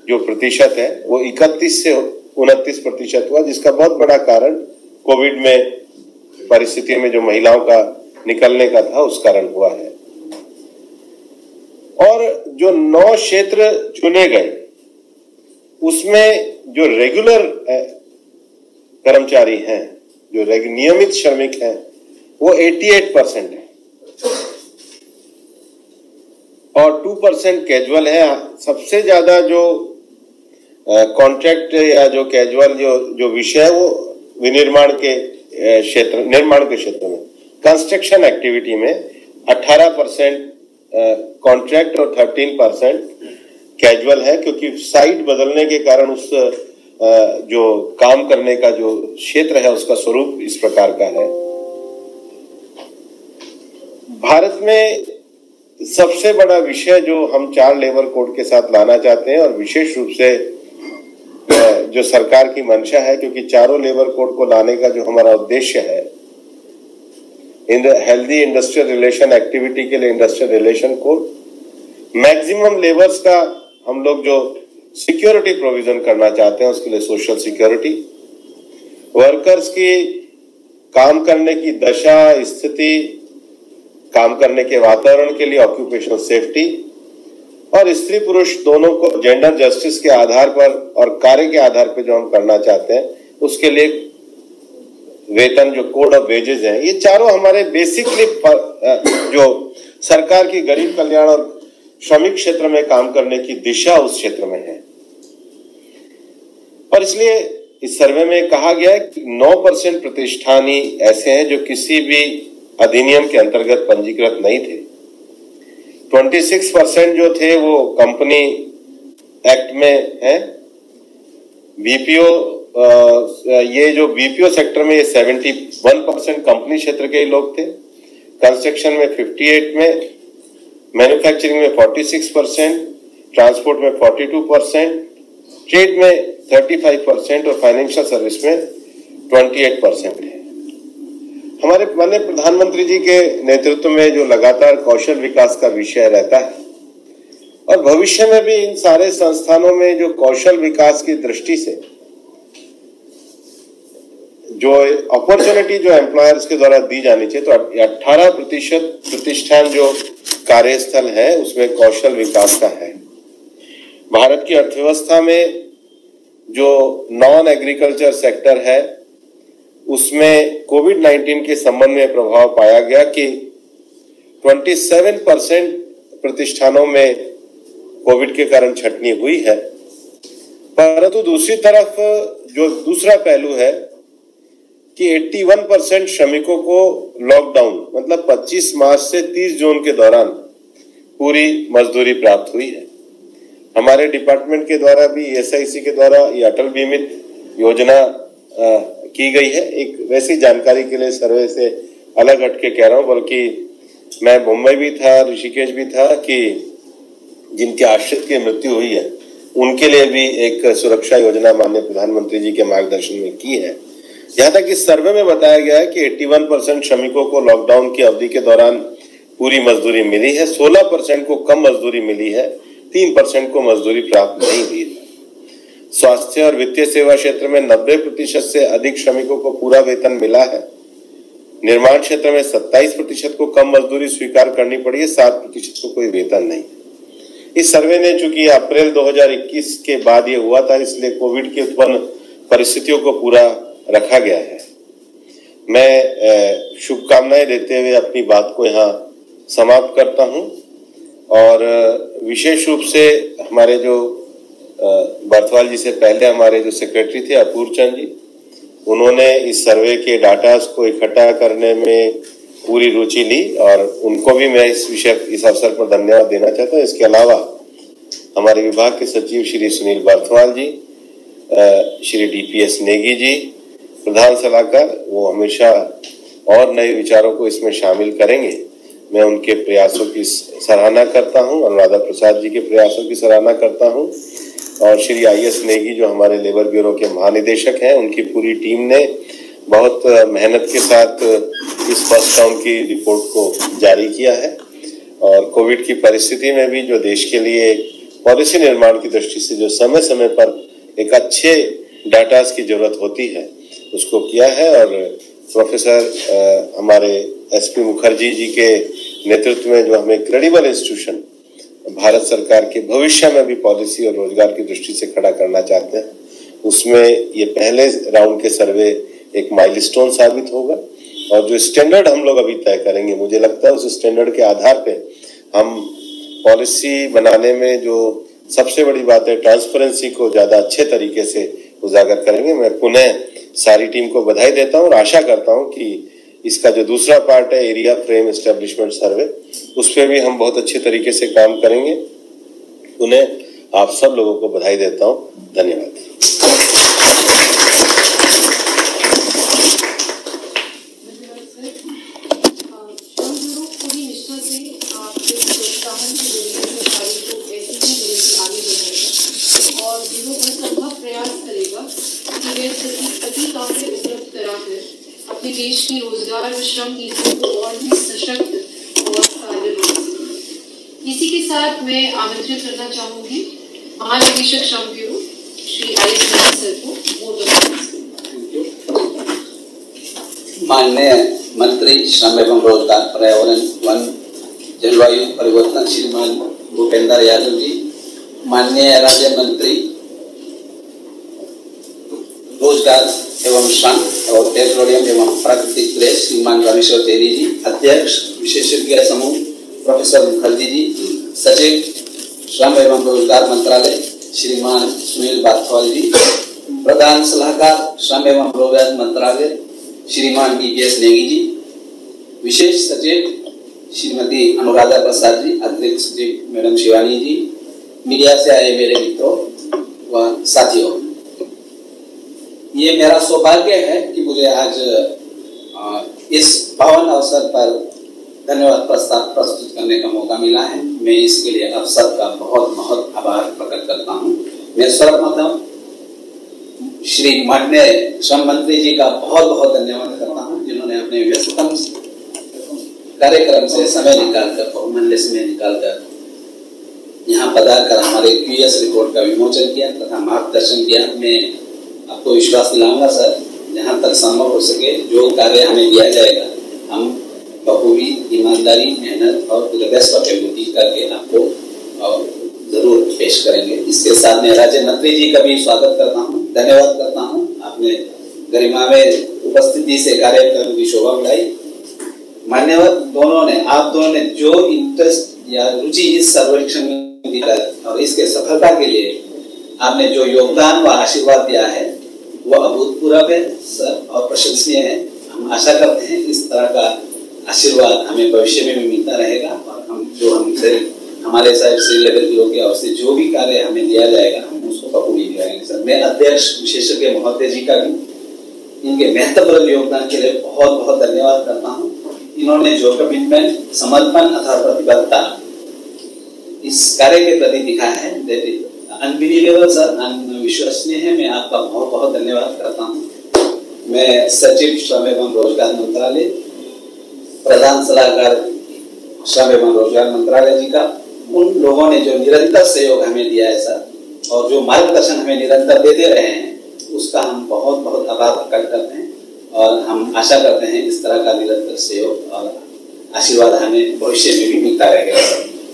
S5: जो प्रतिशत है वो 31 से 29% हुआ, जिसका बहुत बड़ा कारण कोविड में परिस्थिति में जो महिलाओं का निकलने का था उस कारण हुआ है। और जो 9 क्षेत्र चुने गए उसमें जो रेगुलर कर्मचारी हैं, जो नियमित श्रमिक हैं, वो 88% है और 2% कैजुअल है। सबसे ज्यादा जो कॉन्ट्रैक्ट या जो कैजुअल जो विषय है वो विनिर्माण के क्षेत्र, निर्माण के क्षेत्र में, कंस्ट्रक्शन एक्टिविटी में 18% कॉन्ट्रैक्ट और 13% कैजुअल है, क्योंकि साइट बदलने के कारण उस जो काम करने का जो क्षेत्र है उसका स्वरूप इस प्रकार का है। भारत में सबसे बड़ा विषय जो हम 4 लेबर कोड के साथ लाना चाहते हैं और विशेष रूप से जो सरकार की मंशा है, क्योंकि चारों लेबर कोड को लाने का जो हमारा उद्देश्य है, हेल्दी इंडस्ट्रियल रिलेशन एक्टिविटी के लिए industrial relation code, maximum labours का हम लोग जो सिक्योरिटी प्रोविजन करना चाहते हैं उसके लिए सोशल सिक्योरिटी, वर्कर्स की काम करने की दशा स्थिति, काम करने के वातावरण के लिए ऑक्यूपेशनल सेफ्टी, और स्त्री पुरुष दोनों को जेंडर जस्टिस के आधार पर और कार्य के आधार पर जो हम करना चाहते हैं उसके लिए वेतन, जो कोड ऑफ वेजेस हैं, ये चारों हमारे बेसिकली जो सरकार की गरीब कल्याण और श्रमिक क्षेत्र में काम करने की दिशा उस क्षेत्र में है। और इसलिए इस सर्वे में कहा गया है कि 9% प्रतिष्ठान ही ऐसे हैं जो किसी भी अधिनियम के अंतर्गत पंजीकृत नहीं थे। 26% जो थे वो कंपनी एक्ट में है। बीपीओ, ये जो बीपीओ सेक्टर में ये 71% कंपनी क्षेत्र के ही लोग थे, कंस्ट्रक्शन में 58%, में मैन्युफैक्चरिंग में 46%, ट्रांसपोर्ट में 42%, ट्रेड में 35% और फाइनेंशियल सर्विस में 28% है। हमारे माननीय प्रधानमंत्री जी के नेतृत्व में जो लगातार कौशल विकास का विषय रहता है और भविष्य में भी इन सारे संस्थानों में जो कौशल विकास की दृष्टि से जो अपॉर्चुनिटी जो एम्प्लॉयर्स के द्वारा दी जानी चाहिए, तो 18% प्रतिष्ठान जो कार्यस्थल है उसमें कौशल विकास का है। भारत की अर्थव्यवस्था में जो नॉन एग्रीकल्चर सेक्टर है उसमें कोविड-19 के संबंध में प्रभाव पाया गया कि 27% प्रतिष्ठानों में कोविड के कारण छटनी हुई है। परंतु दूसरी तरफ जो दूसरा पहलू है कि 81% श्रमिकों को लॉकडाउन मतलब 25 मार्च से 30 जून के दौरान पूरी मजदूरी प्राप्त हुई है। हमारे डिपार्टमेंट के द्वारा भी, एसआईसी के द्वारा ये अटल बीमित योजना की गई है। एक वैसी जानकारी के लिए सर्वे से अलग हटके कह रहा हूं, बल्कि मैं मुंबई भी था, ऋषिकेश भी था कि जिनके आश्रित की मृत्यु हुई है उनके लिए भी एक सुरक्षा योजना माननीय प्रधानमंत्री जी के मार्गदर्शन में की है। यहाँ तक इस सर्वे में बताया गया है कि 81% श्रमिकों को लॉकडाउन की अवधि के दौरान पूरी मजदूरी मिली है, 16% को कम मजदूरी मिली है, 3% को मजदूरी प्राप्त नहीं हुई है। स्वास्थ्य और वित्तीय सेवा क्षेत्र में 90% से अधिक श्रमिकों को पूरा वेतन मिला है। निर्माण क्षेत्र में 27% को कम मजदूरी स्वीकार करनी पड़ी है, 7% को कोई वेतन नहीं। इस सर्वे ने चूंकि अप्रैल 2021 के बाद ये हुआ था, इसलिए कोविड की उत्पन्न परिस्थितियों को पूरा रखा गया है। मैं शुभकामनाएं देते हुए अपनी बात को यहाँ समाप्त करता हूँ और विशेष रूप से हमारे जो बर्थवाल जी से पहले हमारे जो सेक्रेटरी थे अपूर्व चंद जी, उन्होंने इस सर्वे के डाटास को इकट्ठा करने में पूरी रुचि ली और उनको भी मैं इस अवसर पर धन्यवाद देना चाहता हूँ। इसके अलावा हमारे विभाग के सचिव श्री सुनील बर्थवाल जी, श्री DPS नेगी जी, प्रधान सलाहकार, वो हमेशा और नए विचारों को इसमें शामिल करेंगे। मैं उनके प्रयासों की सराहना करता हूं, अनुराधा प्रसाद जी के प्रयासों की सराहना करता हूं और श्री IS नेगी जो हमारे लेबर ब्यूरो के महानिदेशक हैं, उनकी पूरी टीम ने बहुत मेहनत के साथ इस फर्स्ट राउंड की रिपोर्ट को जारी किया है और कोविड की परिस्थिति में भी जो देश के लिए पॉलिसी निर्माण की दृष्टि से जो समय समय पर एक अच्छे डाटास की जरूरत होती है उसको किया है। और प्रोफेसर हमारे SP मुखर्जी जी के नेतृत्व में जो हमें क्रेडिबल इंस्टीट्यूशन भारत सरकार के भविष्य में भी पॉलिसी और रोजगार की दृष्टि से खड़ा करना चाहते हैं, उसमें ये पहले राउंड के सर्वे एक माइलस्टोन साबित होगा और जो स्टैंडर्ड हम लोग अभी तय करेंगे, मुझे लगता है उस स्टैंडर्ड के आधार पे हम पॉलिसी बनाने में जो सबसे बड़ी बात है ट्रांसपेरेंसी को ज्यादा अच्छे तरीके से उजागर करेंगे। मैं पुनः सारी टीम को बधाई देता हूं और आशा करता हूं कि इसका जो दूसरा पार्ट है एरिया फ्रेम एस्टेब्लिशमेंट सर्वे, उस पर भी हम बहुत अच्छे तरीके से काम करेंगे। पुनः आप सब लोगों को बधाई देता हूं। धन्यवाद।
S2: अपने देश की रोजगार और श्रम नीतियों को और भी सशक्त और कार्यरूप से। इसी के साथ मैं आमंत्रित करना चाहूंगी महानिदेशक श्रम bureau Shri IS Negi sir को।
S7: माननीय मंत्री श्रम एवं रोजगार, पर्यावरण, वन, जलवायु परिवर्तन श्रीमान भूपेंद्र यादव जी, माननीय राज्य मंत्री रोजगार एवं श्रम और पेट्रोलियम एवं प्राकृतिक गैस श्रीमान रामेश्वर तेली जी, अध्यक्ष विशेषज्ञ समूह प्रोफेसर मुखर्जी जी, सचिव श्रम एवं रोजगार मंत्रालय श्रीमान सुनील बर्थवाल जी, प्रधान सलाहकार श्रम एवं रोजगार मंत्रालय श्रीमान DPS नेगी जी, विशेष सचिव श्रीमती अनुराधा प्रसाद जी, अतिरिक्त सचिव मैडम शिवानी जी, मीडिया से आए मेरे मित्रों व साथियों, ये मेरा सौभाग्य है कि मुझे आज इस पावन अवसर पर धन्यवाद प्रस्ताव प्रस्तुत करने का मौका मिला है। मैं इसके लिए आप सबका बहुत बहुत आभार प्रकट करता हूँ। मैं सर्वप्रथम श्री माननीय श्रम मंत्री जी का बहुत बहुत धन्यवाद करता हूँ, जिन्होंने अपने व्यस्ततम कार्यक्रम से समय निकालकर, बहुमूल्य समय निकालकर यहाँ पधारकर हमारे QS रिपोर्ट का विमोचन किया तथा मार्गदर्शन किया। मैं आपको विश्वास दिलाऊंगा सर, जहाँ तक संभव हो सके जो कार्य हमें दिया जाएगा हम बखूबी, ईमानदारी, मेहनत और बेस्ट ऑफ एबिलिटी करके आपको जरूर पेश करेंगे। इसके साथ में राज्य मंत्री जी का भी स्वागत करता हूँ, धन्यवाद करता हूँ। आपने गरिमा में उपस्थिति से कार्यक्रम की शोभा बढ़ाई। मान्यवर दोनों ने, आप दोनों ने जो इंटरेस्ट या रुचि इस सर्वेक्षण में दिखाई और इसके सफलता के लिए आपने जो योगदान व आशीर्वाद दिया है वो अभूतपूर्व है सर और प्रशंसनीय है। हम आशा करते हैं इस तरह का आशीर्वाद हमें भविष्य में भी मिलता रहेगा और हमसे हमारे साइड से लेबर ब्यूरो की ओर से जो भी कार्य हमें दिया जाएगा हम उसको बखूबी करेंगे सर। मैं अध्यक्ष विशेषज्ञ महोदय जी का भी इनके महत्वपूर्ण योगदान के लिए बहुत बहुत धन्यवाद करता हूँ। इन्होंने जो कमिटमेंट, समर्पण अथवा प्रतिबद्धता इस कार्य के प्रति दिखाया है दैट इज अनबिलीवेबल सर, अनविश्वसनीय है। मैं आपका बहुत बहुत धन्यवाद करता हूँ। मैं सचिव श्रम एवं रोजगार मंत्रालय, प्रधान सलाहकार श्रम एवं रोजगार मंत्रालय जी का, उन लोगों ने जो निरंतर सहयोग हमें दिया है सर, और जो मार्गदर्शन हमें निरंतर देते रहे हैं, उसका हम बहुत बहुत आभार प्रकट करते हैं। और हम आशा करते हैं इस तरह का निरंतर सहयोग और आशीर्वाद हमें भविष्य में भी मिलता रहेगा।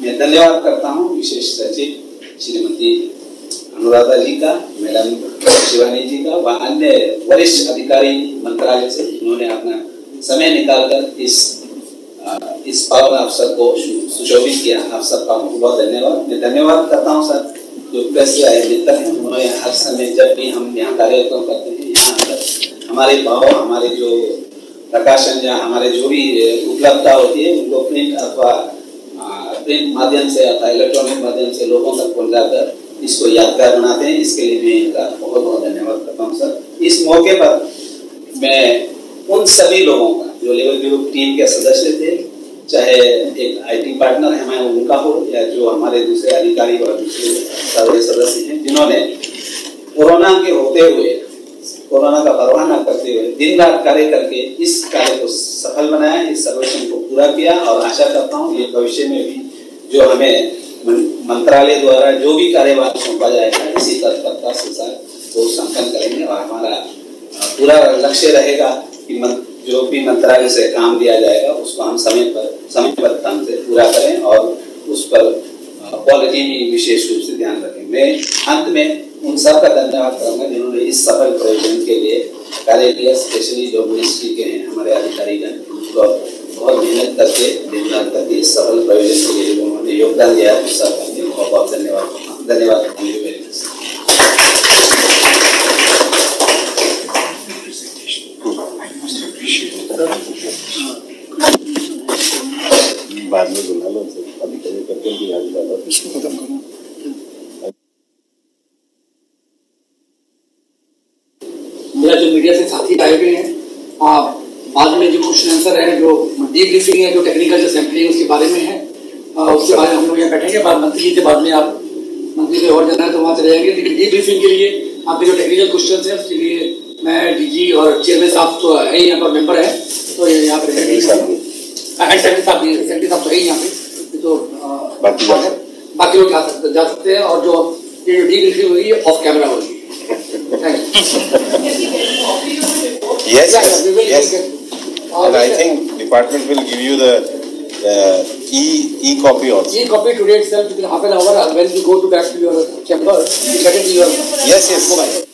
S7: मैं धन्यवाद करता हूँ विशेष सचिव श्रीमती अनुराधा जी का, मैडम शिवानी जी का व अन्य वरिष्ठ अधिकारी मंत्रालय से, जिन्होंने अपना समय निकालकर इस पावन अवसर को सुशोभित किया। आप सबका बहुत बहुत धन्यवाद। मैं धन्यवाद करता हूँ सर जो प्रेस से आए मित्र हैं, उन्होंने हर समय जब भी हम यहाँ कार्यक्रम करते हैं, यहाँ हमारे भाव, हमारे जो प्रकाशन या हमारे जो भी उपलब्धता होती है उनको प्रिंट अथवा प्रिंट माध्यम से अथवा इलेक्ट्रॉनिक माध्यम से लोगों तक पहुँचाकर इसको यादगार बनाते हैं। इसके लिए मैं इनका बहुत बहुत धन्यवाद करता हूँ सर। इस मौके पर मैं उन सभी लोगों का जो लेवल ग्रुप टीम के सदस्य थे, चाहे एक IT पार्टनर है हमारे उनका हो या जो हमारे दूसरे अधिकारी और दूसरे सारे सदस्य हैं, जिन्होंने कोरोना के होते हुए, कोरोना का परवाह न करते हुए दिन रात कार्य करके इस कार्य को सफल बनाया, इस सर्वेक्षण को पूरा किया। और आशा करता हूँ ये भविष्य में भी जो हमें मंत्रालय द्वारा जो भी कार्यभार सौंपा जाएगा, इसी तत्परता से साथ वो संपन्न करेंगे। और हमारा पूरा लक्ष्य रहेगा कि जो भी मंत्रालय से काम दिया जाएगा उसको हम समय पर ढंग से पूरा करें और उस पर क्वालिटी भी विशेष रूप से ध्यान रखें। मैं अंत में उन सब का धन्यवाद करूंगा जिन्होंने इस सफल प्रयोजन के लिए कार्य किया, स्पेशली जो मिनिस्ट्री के हैं हमारे अधिकारीगण, उनको बहुत मेहनत करके दिन रात करके इस सफल प्रयोजन के लिए उन्होंने योगदान दिया है। सबका बहुत बहुत धन्यवाद। धन्यवाद। Thank you very much.
S5: बाद में बुला लो, अभी करते हैं कि आज ज्यादा
S4: इसको खत्म करो।
S1: मेरा जो मीडिया से साथी आए हुए हैं, बाद में जो क्वेश्चन आंसर है, जो डीब्रीफिंग है, जो टेक्निकल जो सैम्पलिंग उसके बारे में है, उसके बारे में हम लोग यहाँ बैठेंगे। बाद मंत्री जी के बाद में आप मंत्री से और जाना है तो वहाँ चले जाएंगे, लेकिन डीब्रीफिंग के लिए आपके जो टेक्निकल क्वेश्चन है उसके लिए मैं DG और चेयरमैन साहब तो है यहाँ पर मेंबर है, तो यहाँ पर सेक्रेटरी साहब तो है यहाँ पे, तो बाकी लोग जा सकते हैं। और जो ये डीब्रीफिंग होगी ऑफ कैमरा होगी।
S5: Yes, yes. And I think department will give you the e-copy also.
S1: E-copy today itself within half an hour when you go to back to your chamber, you get it in your
S5: yes.
S1: mobile.